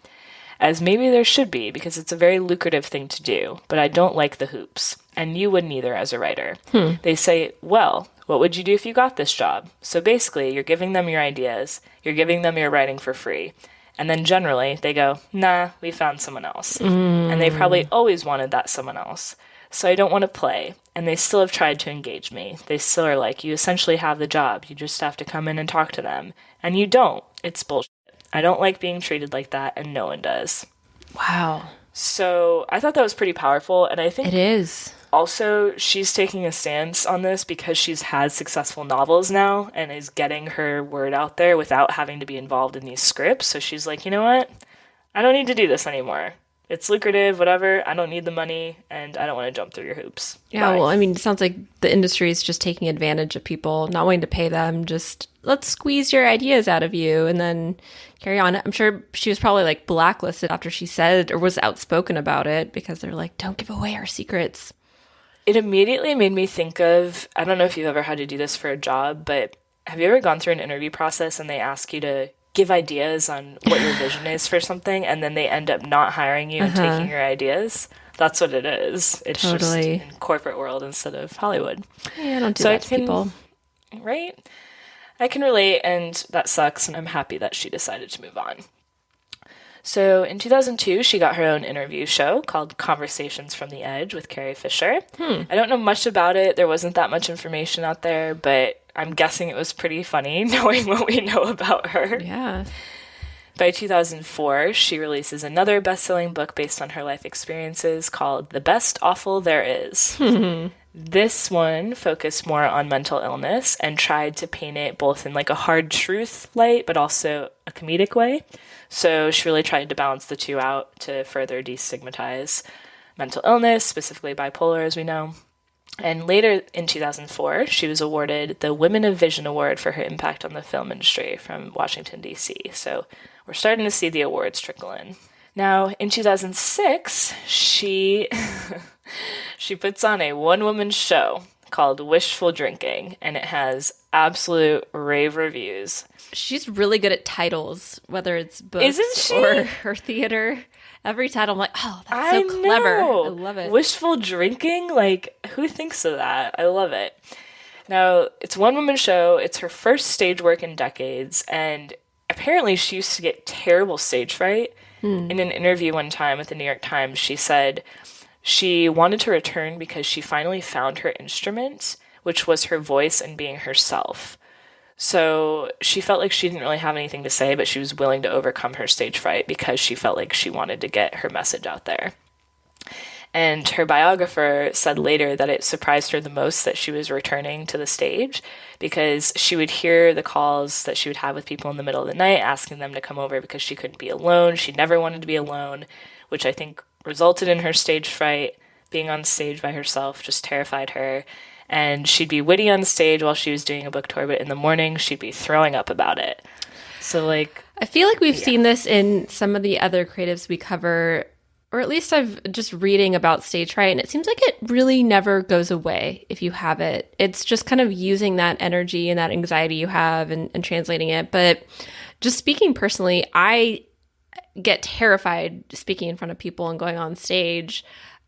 As maybe there should be, because it's a very lucrative thing to do, but I don't like the hoops. And you wouldn't either as a writer. They say, well, what would you do if you got this job? So basically, you're giving them your ideas, you're giving them your writing for free. And then generally, they go, nah, we found someone else. And they probably always wanted that someone else. So I don't want to play. And they still have tried to engage me. They still are like, you essentially have the job. You just have to come in and talk to them. And you don't. It's bullshit. I don't like being treated like that, and no one does. Wow. So I thought that was pretty powerful. And I think it is. Also, she's taking a stance on this because she's had successful novels now and is getting her word out there without having to be involved in these scripts. So she's like, you know what? I don't need to do this anymore. It's lucrative, whatever. I don't need the money, and I don't want to jump through your hoops. Yeah, Bye. well, I mean, it sounds like the industry is just taking advantage of people, not wanting to pay them, just let's squeeze your ideas out of you and then carry on. I'm sure she was probably like blacklisted after she said or was outspoken about it because they're like, don't give away our secrets. It immediately made me think of, I don't know if you've ever had to do this for a job, but have you ever gone through an interview process and they ask you to give ideas on what your vision is for something, and then they end up not hiring you and taking your ideas? That's what it is. It's just in corporate world instead of Hollywood. Yeah, don't do that to people. Right? I can relate, and that sucks, and I'm happy that she decided to move on. So in 2002, she got her own interview show called Conversations from the Edge with Carrie Fisher. I don't know much about it. There wasn't that much information out there, but I'm guessing it was pretty funny knowing what we know about her. Yeah. By 2004, she releases another best-selling book based on her life experiences called The Best Awful There Is. This one focused more on mental illness and tried to paint it both in like a hard truth light, but also a comedic way. So she really tried to balance the two out to further destigmatize mental illness, specifically bipolar, as we know. And later in 2004, she was awarded the Women of Vision Award for her impact on the film industry from Washington, D.C. So we're starting to see the awards trickle in. Now, in 2006, she puts on a one-woman show called Wishful Drinking, and it has absolute rave reviews. She's really good at titles, whether it's books or her theater. Every title, I'm like, oh, that's so clever. I love it. Wishful Drinking? Like, who thinks of that? I love it. Now, it's a one-woman show. It's her first stage work in decades, and apparently she used to get terrible stage fright. In an interview one time with the New York Times, she said she wanted to return because she finally found her instrument, which was her voice and being herself. So she felt like she didn't really have anything to say, but she was willing to overcome her stage fright because she felt like she wanted to get her message out there. And her biographer said later that it surprised her the most that she was returning to the stage because she would hear the calls that she would have with people in the middle of the night asking them to come over because she couldn't be alone. She never wanted to be alone, which I think resulted in her stage fright. Being on stage by herself just terrified her. And she'd be witty on stage while she was doing a book tour, but in the morning she'd be throwing up about it. So, like, I feel like we've seen this in some of the other creatives we cover, or at least I've just reading about stage fright, and it seems like it really never goes away if you have it. It's just kind of using that energy and that anxiety you have and translating it. But just speaking personally, I get terrified speaking in front of people and going on stage.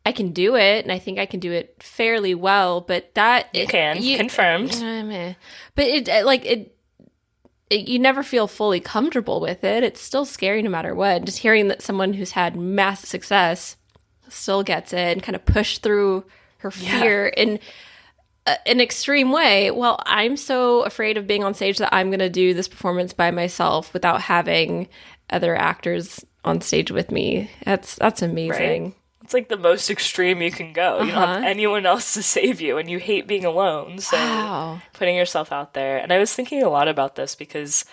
I can do it, and I think I can do it fairly well, but that... confirmed. But you never feel fully comfortable with it. It's still scary no matter what. Just hearing that someone who's had massive success still gets it and kind of push through her fear in an extreme way. Well, I'm so afraid of being on stage that I'm going to do this performance by myself without having other actors on stage with me. That's amazing. Right? It's like the most extreme you can go. You don't have anyone else to save you, and you hate being alone. So putting yourself out there. And I was thinking a lot about this because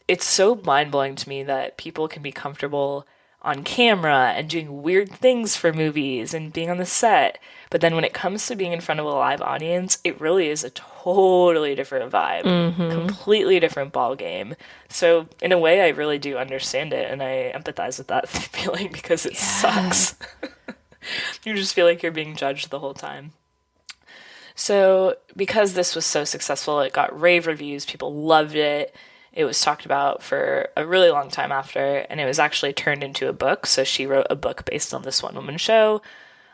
it's so mind-blowing to me that people can be comfortable on camera and doing weird things for movies and being on the set. But then when it comes to being in front of a live audience, it really is a totally different vibe. Completely different ball game. So in a way, I really do understand it, and I empathize with that feeling because it sucks. You just feel like you're being judged the whole time. So because this was so successful, it got rave reviews. People loved it. It was talked about for a really long time after, and it was actually turned into a book. So she wrote a book based on this one-woman show.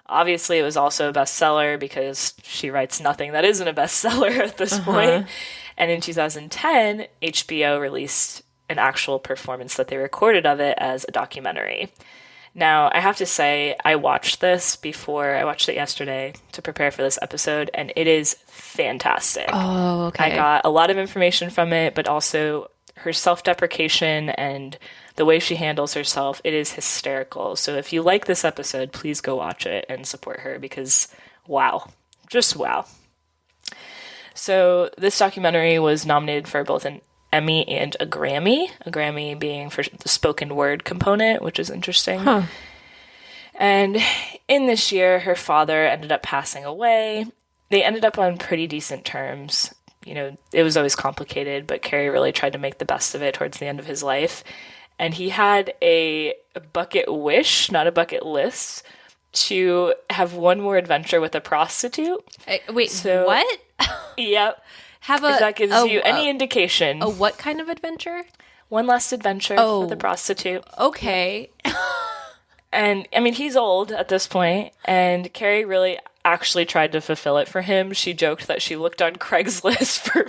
Obviously, it was also a bestseller because she writes nothing that isn't a bestseller at this point. And in 2010, HBO released an actual performance that they recorded of it as a documentary. Now, I have to say, I watched it yesterday to prepare for this episode, and it is fantastic. Oh, okay. I got a lot of information from it, but also her self-deprecation and the way she handles herself, it is hysterical. So if you like this episode, please go watch it and support her because, wow, just wow. So this documentary was nominated for both an Emmy and a Grammy being for the spoken word component, which is interesting. Huh. And in this year, her father ended up passing away. They ended up on pretty decent terms. You know, it was always complicated, but Carrie really tried to make the best of it towards the end of his life. And he had a bucket wish, not a bucket list, to have one more adventure with a prostitute. Wait, what? Yep. Have a, if that gives you any indication. A what kind of adventure? One last adventure with a prostitute. Okay. And, I mean, he's old at this point, and Carrie really actually tried to fulfill it for him. She joked that she looked on Craigslist for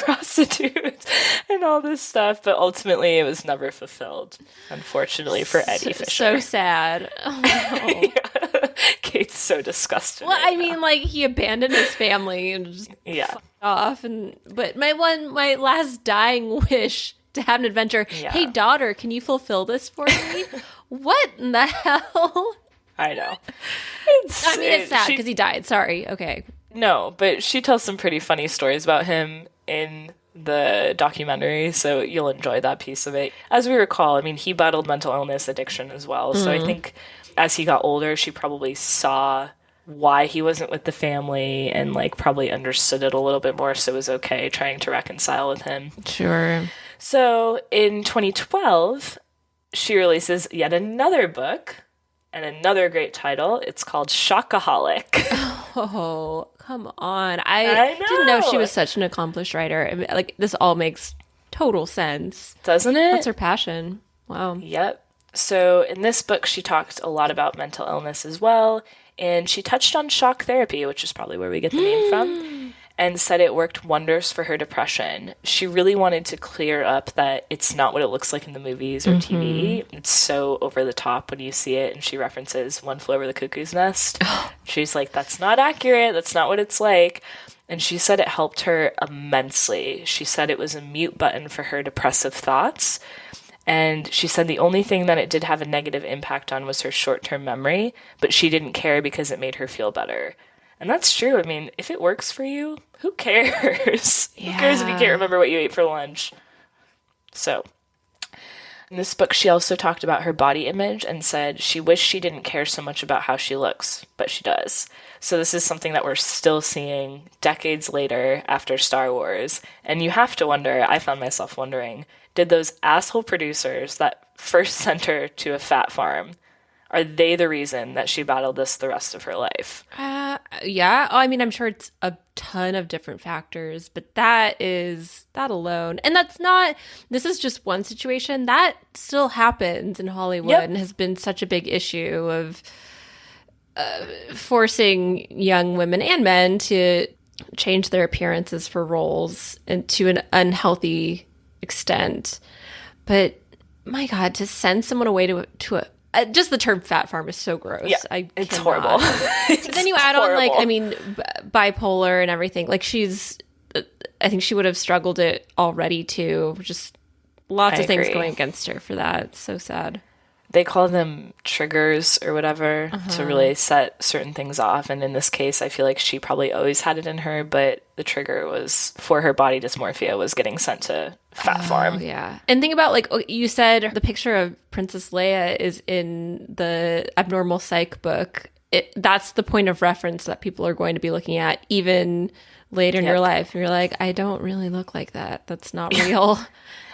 prostitutes and all this stuff, but ultimately it was never fulfilled, unfortunately, for Eddie Fisher. So sad. Oh, no. Yeah. Kate's so disgusted. Well, I mean, like, he abandoned his family and just fucked off. But my last dying wish to have an adventure. Yeah. Hey, daughter, can you fulfill this for me? What in the hell? I know. It's sad because he died. Sorry. Okay. No, but she tells some pretty funny stories about him in the documentary, so you'll enjoy that piece of it. As we recall, I mean, he battled mental illness, addiction as well. So I think as he got older, she probably saw why he wasn't with the family and, like, probably understood it a little bit more, so it was okay trying to reconcile with him. Sure. So in 2012, she releases yet another book and another great title. It's called Shockaholic. Oh, come on. I didn't know she was such an accomplished writer. I mean, like, this all makes total sense. Doesn't it? What's her passion? Wow. Yep. So in this book, she talked a lot about mental illness as well, and she touched on shock therapy, which is probably where we get the name from, and said it worked wonders for her depression. She really wanted to clear up that it's not what it looks like in the movies or TV. It's so over the top when you see it, and she references One Flew Over the Cuckoo's Nest. She's like, that's not accurate. That's not what it's like. And she said it helped her immensely. She said it was a mute button for her depressive thoughts. And she said the only thing that it did have a negative impact on was her short-term memory, but she didn't care because it made her feel better. And that's true. I mean, if it works for you, who cares? Yeah. Who cares if you can't remember what you ate for lunch? So, in this book, she also talked about her body image and said she wished she didn't care so much about how she looks, but she does. So this is something that we're still seeing decades later after Star Wars. And you have to wonder, I found myself wondering, did those asshole producers that first sent her to a fat farm, are they the reason that she battled this the rest of her life? Yeah. Oh, I mean, I'm sure it's a ton of different factors, but that alone. And this is just one situation. That still happens in Hollywood and has been such a big issue of forcing young women and men to change their appearances for roles and to an unhealthy extent. But my God, to send someone away to a just the term fat farm is so gross. Yeah, it's horrible. But then you add on, like, I mean, bipolar and everything. Like, I think she would have struggled it already too. Just lots of things going against her for that. It's so sad. They call them triggers or whatever to really set certain things off. And in this case, I feel like she probably always had it in her, but the trigger was for her body dysmorphia was getting sent to fat farm. Yeah. And think about, like, you said the picture of Princess Leia is in the Abnormal Psych book. That's the point of reference that people are going to be looking at even later in your life. You're like, I don't really look like that. That's not real.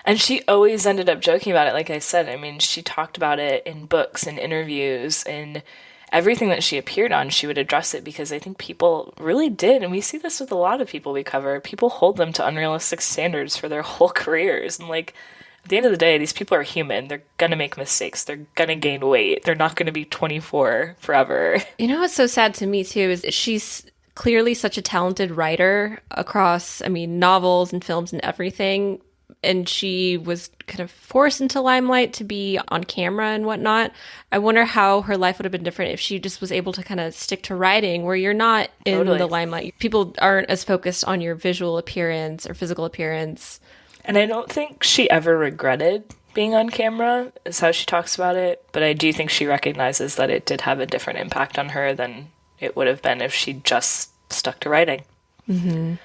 And she always ended up joking about it, like I said. I mean, she talked about it in books and interviews and everything that she appeared on, she would address it because I think people really did. And we see this with a lot of people we cover. People hold them to unrealistic standards for their whole careers. And, like, at the end of the day, these people are human. They're going to make mistakes. They're going to gain weight. They're not going to be 24 forever. You know what's so sad to me, too, is she's clearly such a talented writer across, I mean, novels and films and everything. and she was kind of forced into limelight to be on camera and whatnot. I wonder how her life would have been different if she just was able to kind of stick to writing, where you're not in the limelight. People aren't as focused on your visual appearance or physical appearance. And I don't think she ever regretted being on camera, is how she talks about it. But I do think she recognizes that it did have a different impact on her than it would have been if she just stuck to writing. Mm-hmm.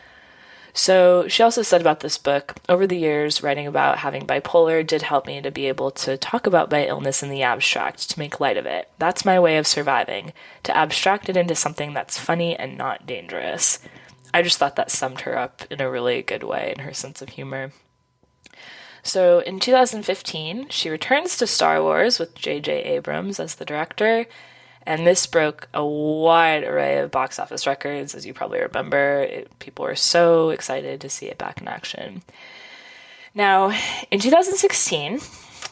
So she also said about this book, over the years, writing about having bipolar did help me to be able to talk about my illness in the abstract, to make light of it. That's my way of surviving, to abstract it into something that's funny and not dangerous. I just thought that summed her up in a really good way in her sense of humor. So in 2015, she returns to Star Wars with J.J. Abrams as the director, and this broke a wide array of box office records, as you probably remember. People were so excited to see it back in action. Now, in 2016,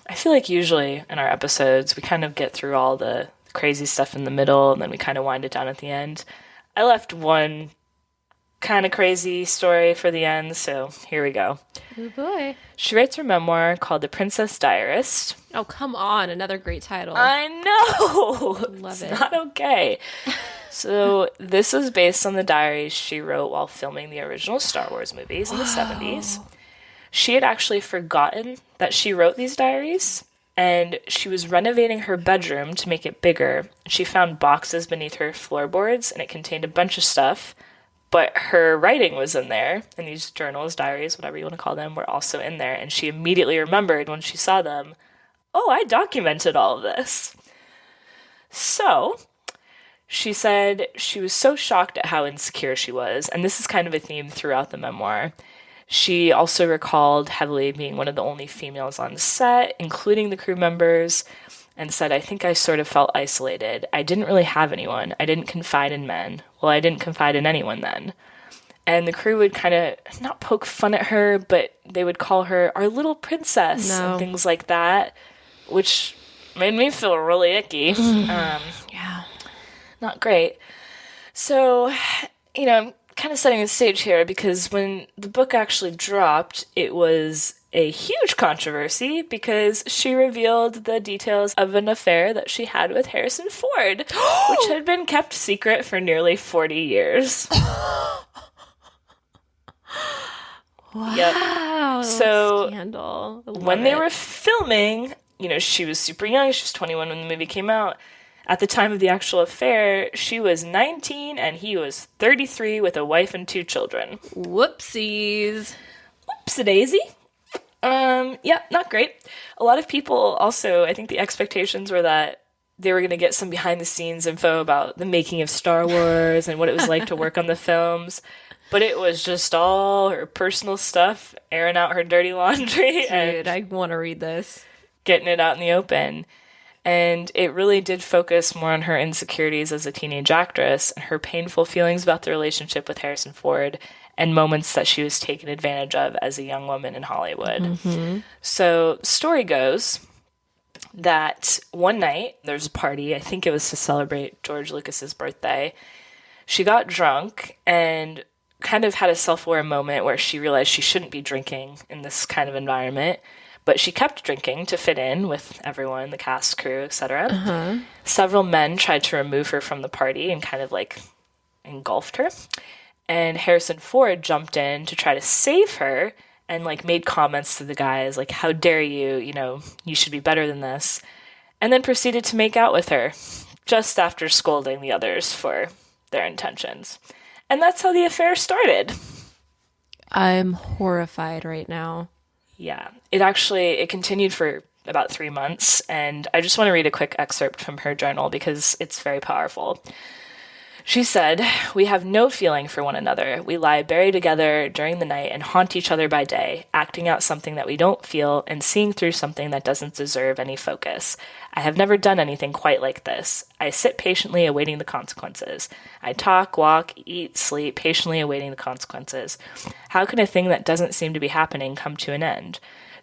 I feel like usually in our episodes, we kind of get through all the crazy stuff in the middle, and then we kind of wind it down at the end. I left one kind of crazy story for the end, so here we go. Oh boy. She writes her memoir called The Princess Diarist. Oh, come on. Another great title. I know. Love it's it. not okay. So this is based on the diaries she wrote while filming the original Star Wars movies in the 70s. She had actually forgotten that she wrote these diaries, and she was renovating her bedroom to make it bigger. She found boxes beneath her floorboards, and it contained a bunch of stuff. But her writing was in there, and these journals, diaries, whatever you want to call them, were also in there. And she immediately remembered when she saw them, oh, I documented all of this. So she said she was so shocked at how insecure she was, and this is kind of a theme throughout the memoir. She also recalled heavily being one of the only females on set, including the crew members, and said, I think I sort of felt isolated. I didn't really have anyone. I didn't confide in men. Well, I didn't confide in anyone then. And the crew would kind of not poke fun at her, but they would call her our little princess and things like that, which made me feel really icky. Yeah. Not great. So, I'm kind of setting the stage here because when the book actually dropped, it was a huge controversy because she revealed the details of an affair that she had with Harrison Ford, which had been kept secret for nearly 40 years. Wow. Yep. So scandal. when they were filming, she was super young. She was 21 when the movie came out. At the time of the actual affair, she was 19 and he was 33 with a wife and 2 children. Whoopsies. Whoopsie-daisy. Yeah, not great. A lot of people also, I think the expectations were that they were going to get some behind-the-scenes info about the making of Star Wars and what it was like to work on the films. But it was just all her personal stuff, airing out her dirty laundry. Dude, I want to read this. Getting it out in the open. And it really did focus more on her insecurities as a teenage actress and her painful feelings about the relationship with Harrison Ford and moments that she was taken advantage of as a young woman in Hollywood. Mm-hmm. So, story goes that one night, there's a party, I think it was to celebrate George Lucas's birthday. She got drunk and kind of had a self-aware moment where she realized she shouldn't be drinking in this kind of environment, but she kept drinking to fit in with everyone, the cast, crew, etc. Uh-huh. Several men tried to remove her from the party and kind of engulfed her. And Harrison Ford jumped in to try to save her and made comments to the guys like, how dare you, you should be better than this. And then proceeded to make out with her just after scolding the others for their intentions. And that's how the affair started. I'm horrified right now. Yeah, it continued for about 3 months. And I just want to read a quick excerpt from her journal because it's very powerful. She said, "We have no feeling for one another. We lie buried together during the night and haunt each other by day, acting out something that we don't feel and seeing through something that doesn't deserve any focus. I have never done anything quite like this. I sit patiently awaiting the consequences. I talk, walk, eat, sleep, patiently awaiting the consequences. How can a thing that doesn't seem to be happening come to an end?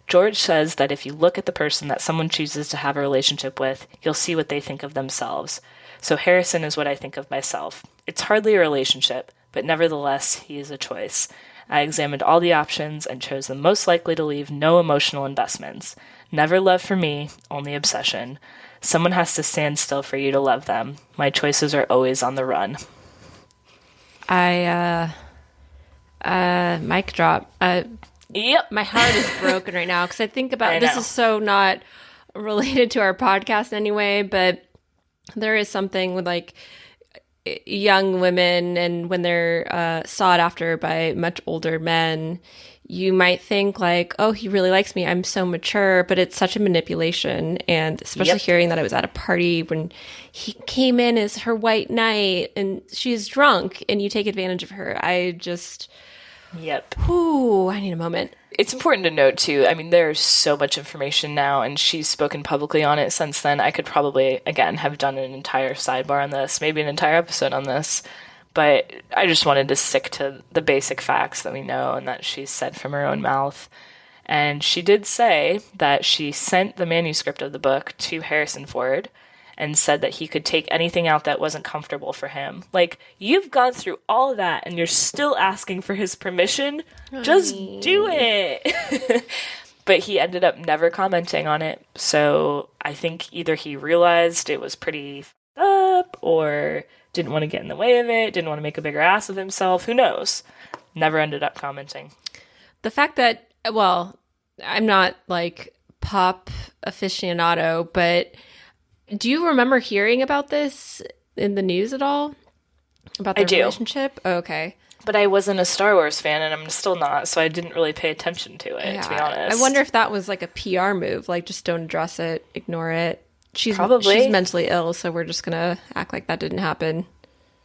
George says that if you look at the person that someone chooses to have a relationship with, you'll see what they think of themselves. So Harrison is what I think of myself. It's hardly a relationship, but nevertheless, he is a choice. I examined all the options and chose the most likely to leave no emotional investments. Never love for me, only obsession. Someone has to stand still for you to love them. My choices are always on the run. Mic drop. Yep. My heart is broken right now because I think about this is so not related to our podcast anyway, but there is something with like young women, and when they're sought after by much older men, you might think like, oh, he really likes me, I'm so mature, but it's such a manipulation. And especially hearing that I was at a party when he came in as her white knight and she's drunk and you take advantage of her. I just... Yep. Ooh, I need a moment. It's important to note, too, I mean, there's so much information now, and she's spoken publicly on it since then. I could probably, again, have done an entire sidebar on this, maybe an entire episode on this, but I just wanted to stick to the basic facts that we know and that she's said from her own mouth. And she did say that she sent the manuscript of the book to Harrison Ford and said that he could take anything out that wasn't comfortable for him. Like, you've gone through all of that and you're still asking for his permission? Just do it! But he ended up never commenting on it, so I think either he realized it was pretty f***ed up or didn't want to get in the way of it, didn't want to make a bigger ass of himself, who knows? Never ended up commenting. The fact that, well, I'm not like pop aficionado, but... Do you remember hearing about this in the news at all? About their relationship? Oh, okay. But I wasn't a Star Wars fan, and I'm still not, so I didn't really pay attention to it, to be honest. I wonder if that was like a PR move, like just don't address it, ignore it. She's mentally ill, so we're just going to act like that didn't happen.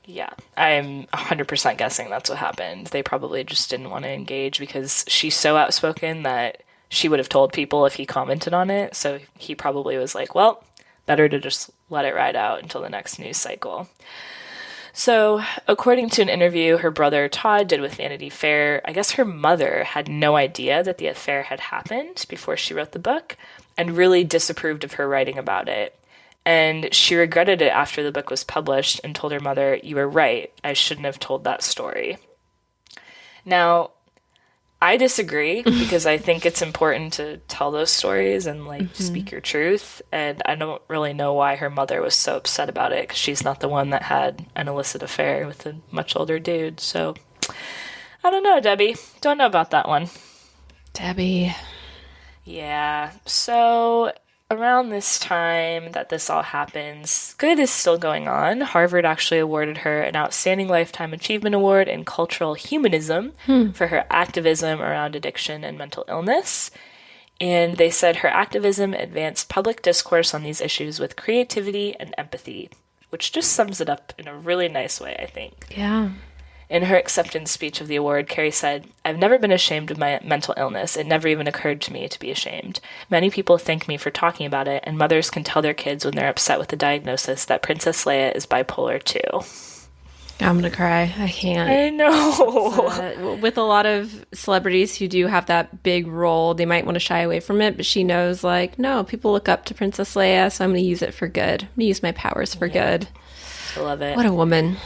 Yeah, I'm 100% guessing that's what happened. They probably just didn't want to engage because she's so outspoken that she would have told people if he commented on it, so he probably was like, well... better to just let it ride out until the next news cycle. So, according to an interview her brother Todd did with Vanity Fair, I guess her mother had no idea that the affair had happened before she wrote the book and really disapproved of her writing about it. And she regretted it after the book was published and told her mother, "You were right, I shouldn't have told that story." Now, I disagree because I think it's important to tell those stories and like speak your truth. And I don't really know why her mother was so upset about it because she's not the one that had an illicit affair with a much older dude. So I don't know, Debbie. Don't know about that one. Debbie. Yeah. So around this time that this all happens, good is still going on. Harvard actually awarded her an Outstanding Lifetime Achievement Award in Cultural Humanism for her activism around addiction and mental illness. And they said her activism advanced public discourse on these issues with creativity and empathy, which just sums it up in a really nice way, I think. Yeah. In her acceptance speech of the award, Carrie said, "I've never been ashamed of my mental illness. It never even occurred to me to be ashamed. Many people thank me for talking about it, and mothers can tell their kids when they're upset with the diagnosis that Princess Leia is bipolar too." I'm going to cry. I can't. I know. With a lot of celebrities who do have that big role, they might want to shy away from it, but she knows, like, no, people look up to Princess Leia, so I'm going to use it for good. I'm going to use my powers for good. I love it. What a woman.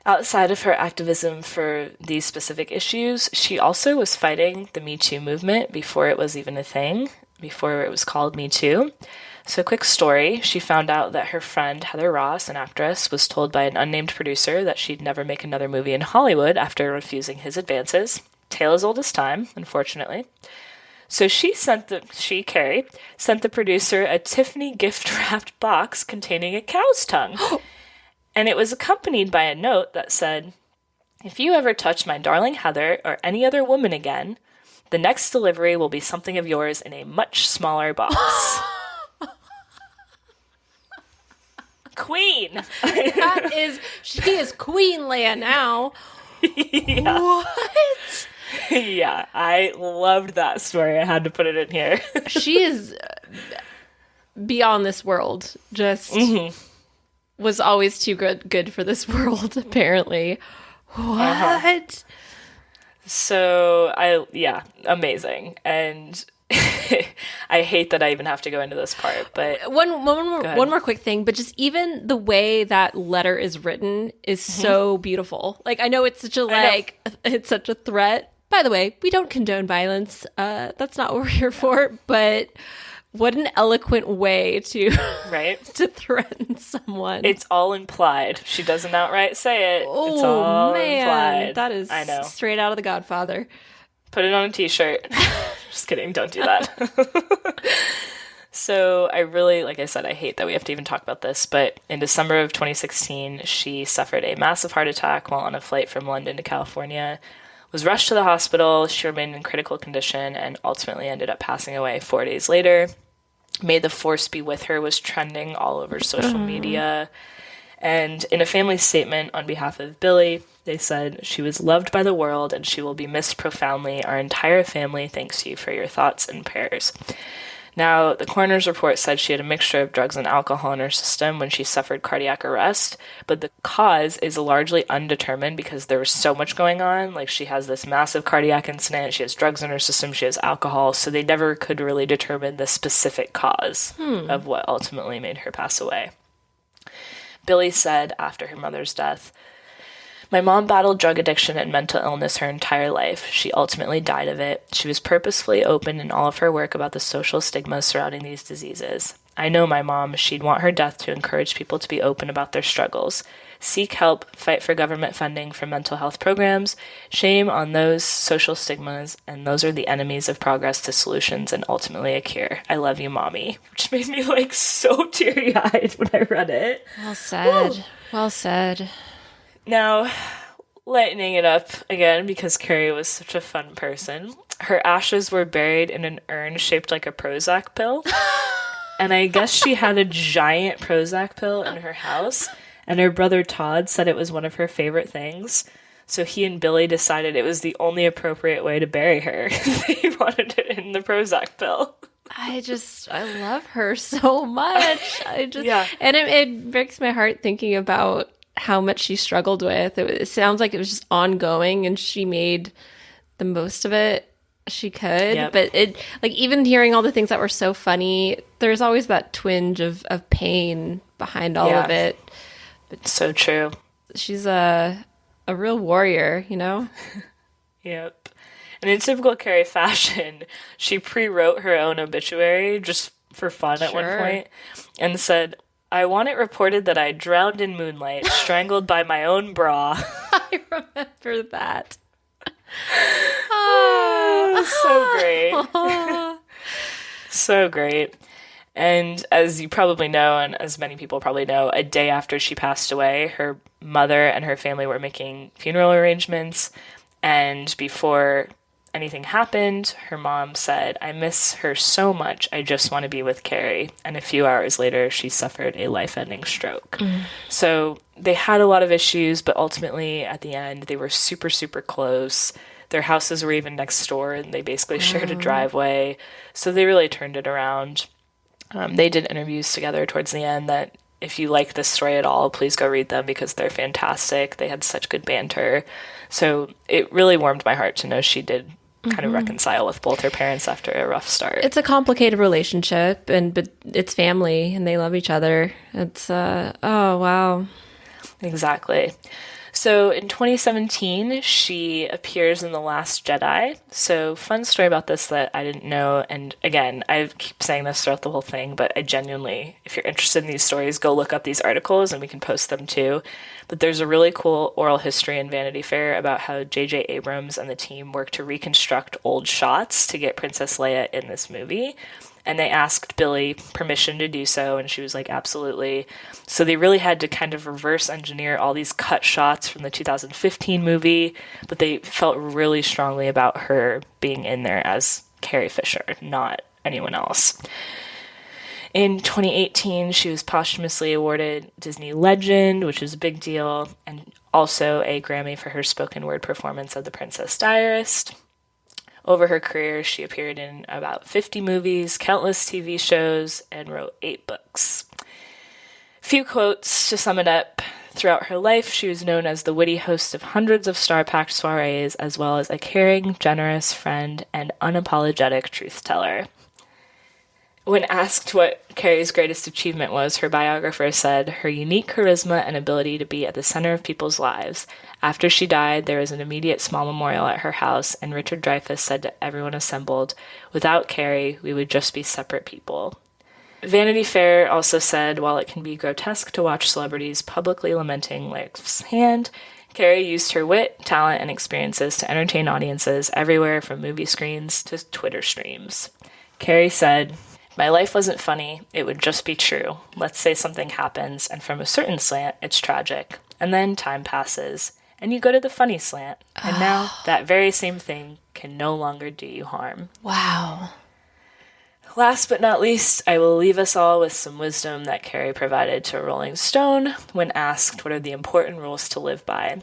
Outside of her activism for these specific issues, she also was fighting the Me Too movement before it was even a thing, before it was called Me Too. So, quick story, she found out that her friend Heather Ross, an actress, was told by an unnamed producer that she'd never make another movie in Hollywood after refusing his advances. Tale as old as time, unfortunately. So Carrie, sent the producer a Tiffany gift-wrapped box containing a cow's tongue. And it was accompanied by a note that said, "If you ever touch my darling Heather or any other woman again, the next delivery will be something of yours in a much smaller box." Queen! She is Queen Leia now. Yeah. What? Yeah, I loved that story. I had to put it in here. She is beyond this world. Just... was always too good for this world, apparently. What? So, amazing. And I hate that I even have to go into this part, but one more quick thing, but just even the way that letter is written is so beautiful. Like, I know it's such a threat. By the way, we don't condone violence. That's not what we're here for, but what an eloquent way to to threaten someone. It's all implied. She doesn't outright say it. Oh, it's all man, implied. that is straight out of The Godfather. Put it on a t-shirt. Just kidding. Don't do that. So I really, like I said, I hate that we have to even talk about this, but in December of 2016, she suffered a massive heart attack while on a flight from London to California, was rushed to the hospital. She remained in critical condition and ultimately ended up passing away 4 days later. May the Force be with her was trending all over social media. And in a family statement on behalf of Billy, they said, "She was loved by the world and she will be missed profoundly. Our entire family thanks you for your thoughts and prayers." Now, the coroner's report said she had a mixture of drugs and alcohol in her system when she suffered cardiac arrest, but the cause is largely undetermined because there was so much going on. Like, she has this massive cardiac incident, she has drugs in her system, she has alcohol, so they never could really determine the specific cause of what ultimately made her pass away. Billy said after her mother's death, "My mom battled drug addiction and mental illness her entire life. She ultimately died of it. She was purposefully open in all of her work about the social stigmas surrounding these diseases. I know my mom. She'd want her death to encourage people to be open about their struggles. Seek help, fight for government funding for mental health programs. Shame on those social stigmas, and those are the enemies of progress to solutions and ultimately a cure. I love you, Mommy." Which made me so teary-eyed when I read it. Well said. Woo. Well said. Now, lightening it up again because Carrie was such a fun person. Her ashes were buried in an urn shaped like a Prozac pill. And I guess she had a giant Prozac pill in her house. And her brother Todd said it was one of her favorite things. So he and Billy decided it was the only appropriate way to bury her. They wanted it in the Prozac pill. I love her so much. And it breaks my heart thinking about how much she struggled with. It sounds like it was just ongoing and she made the most of it she could. Yep. But even hearing all the things that were so funny, there's always that twinge of pain behind all of it. But so true. She's a real warrior, you know? Yep. And in typical Carrie fashion, she pre-wrote her own obituary just for fun at one point and said, "I want it reported that I drowned in moonlight, strangled by my own bra." I remember that. So great. So great. And as you probably know, and as many people probably know, a day after she passed away, her mother and her family were making funeral arrangements. And before anything happened, her mom said, "I miss her so much. I just want to be with Carrie." And a few hours later, she suffered a life-ending stroke. So they had a lot of issues, but ultimately, at the end, they were super, super close. Their houses were even next door, and they basically shared a driveway. So they really turned it around. They did interviews together towards the end that if you like this story at all, please go read them because they're fantastic. They had such good banter. So it really warmed my heart to know she did kind of reconcile with both her parents after a rough start. It's a complicated relationship, but it's family and they love each other. It's, oh, wow. Exactly. So in 2017, she appears in The Last Jedi. So fun story about this that I didn't know. And again, I keep saying this throughout the whole thing, but I genuinely, if you're interested in these stories, go look up these articles and we can post them too. But there's a really cool oral history in Vanity Fair about how J.J. Abrams and the team worked to reconstruct old shots to get Princess Leia in this movie. And they asked Billy permission to do so, and she was like, absolutely. So they really had to kind of reverse engineer all these cut shots from the 2015 movie, but they felt really strongly about her being in there as Carrie Fisher, not anyone else. In 2018, she was posthumously awarded Disney Legend, which is a big deal, and also a Grammy for her spoken word performance of The Princess Diarist. Over her career, she appeared in about 50 movies, countless TV shows, and wrote 8 books. Few quotes to sum it up. Throughout her life, she was known as the witty host of hundreds of star-packed soirees, as well as a caring, generous friend and unapologetic truth-teller. When asked what Carrie's greatest achievement was, her biographer said, her unique charisma and ability to be at the center of people's lives. After she died, there was an immediate small memorial at her house, and Richard Dreyfuss said to everyone assembled, without Carrie, we would just be separate people. Vanity Fair also said, while it can be grotesque to watch celebrities publicly lamenting life's hand, Carrie used her wit, talent, and experiences to entertain audiences everywhere from movie screens to Twitter streams. Carrie said, my life wasn't funny, it would just be true. Let's say something happens, and from a certain slant, it's tragic. And then time passes, and you go to the funny slant, and now that very same thing can no longer do you harm. Wow. Last but not least, I will leave us all with some wisdom that Carrie provided to Rolling Stone when asked what are the important rules to live by.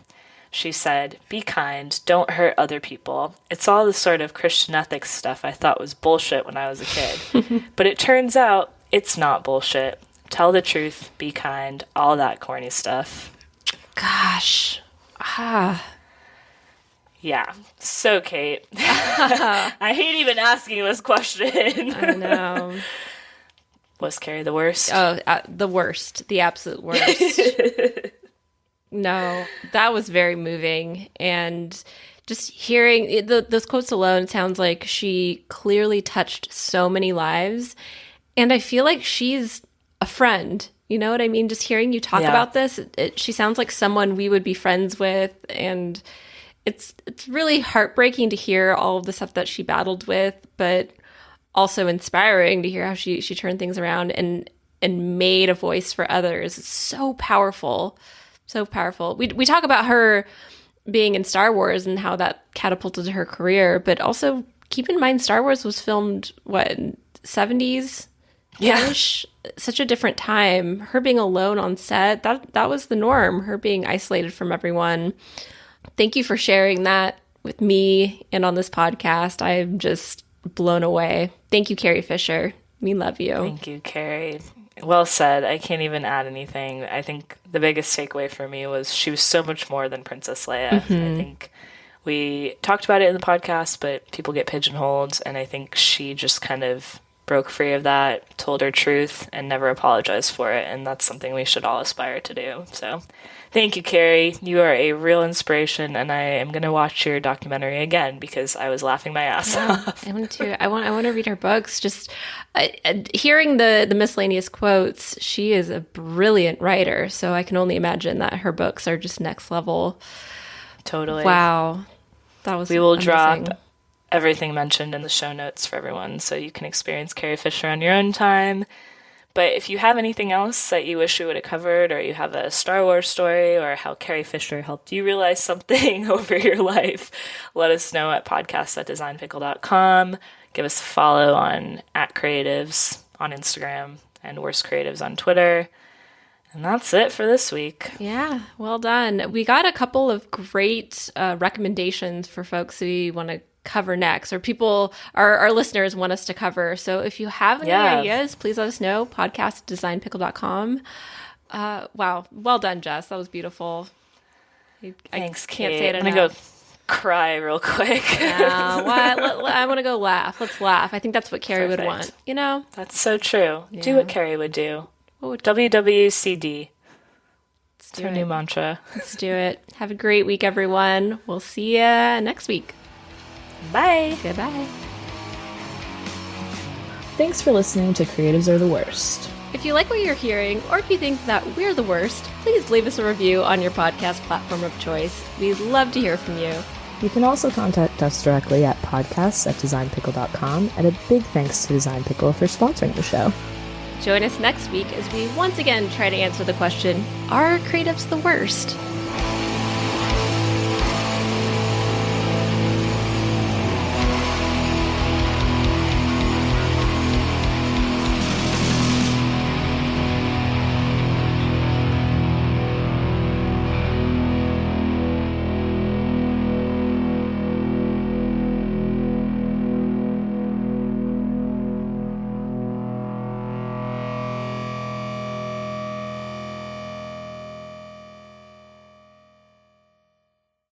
She said, be kind, don't hurt other people. It's all the sort of Christian ethics stuff I thought was bullshit when I was a kid. But it turns out it's not bullshit. Tell the truth, be kind, all that corny stuff. Gosh. Yeah. So, Kate, I hate even asking this question. I know. Was Carrie the worst? Oh, the worst. The absolute worst. No, that was very moving. And just hearing those quotes alone sounds like she clearly touched so many lives. And I feel like she's a friend. You know what I mean? Just hearing you talk about this, she sounds like someone we would be friends with. And it's really heartbreaking to hear all of the stuff that she battled with, but also inspiring to hear how she turned things around and made a voice for others. It's so powerful. So powerful. We talk about her being in Star Wars and how that catapulted her career, but also keep in mind Star Wars was filmed, what, 70s? Yeah. Such a different time. Her being alone on set, that was the norm. Her being isolated from everyone. Thank you for sharing that with me and on this podcast. I'm just blown away. Thank you, Carrie Fisher. We love you. Thank you, Carrie. Well said. I can't even add anything. I think the biggest takeaway for me was she was so much more than Princess Leia. I think we talked about it in the podcast, but people get pigeonholed, and I think she just kind of broke free of that, told her truth, and never apologized for it, and that's something we should all aspire to do. So thank you, Carrie. You are a real inspiration, and I am going to watch your documentary again because I was laughing my ass off. I want to. I want to read her books. Just hearing the miscellaneous quotes, she is a brilliant writer, so I can only imagine that her books are just next level. Totally. Wow. That was We will amazing. drop everything mentioned in the show notes for everyone so you can experience Carrie Fisher on your own time. But if you have anything else that you wish we would have covered, or you have a Star Wars story, or how Carrie Fisher helped you realize something over your life, let us know at podcast@designpickle.com. Give us a follow on @creatives on Instagram and Worst Creatives on Twitter. And that's it for this week. Yeah, well done. We got a couple of great recommendations for folks we want to cover next, or people, our listeners want us to cover. So if you have any ideas, please let us know. Podcast@designpickle.com. Wow, well done, Jess. That was beautiful. Thanks, I can't Kate. say it I'm enough. going to go cry real quick. What? I want to go laugh. Let's laugh. I think that's what Carrie would want. You know? That's so true. Yeah. Do what Carrie would do. What would WWCD. It's her do new it. mantra. Let's do it. Have a great week, everyone. We'll see you next week. Bye. Goodbye. Thanks for listening to Creatives Are the Worst. If you like what you're hearing, or if you think that we're the worst, please leave us a review on your podcast platform of choice. We'd love to hear from you. You can also contact us directly at podcasts@designpickle.com, and a big thanks to Design Pickle for sponsoring the show. Join us next week as we once again try to answer the question, are creatives the worst?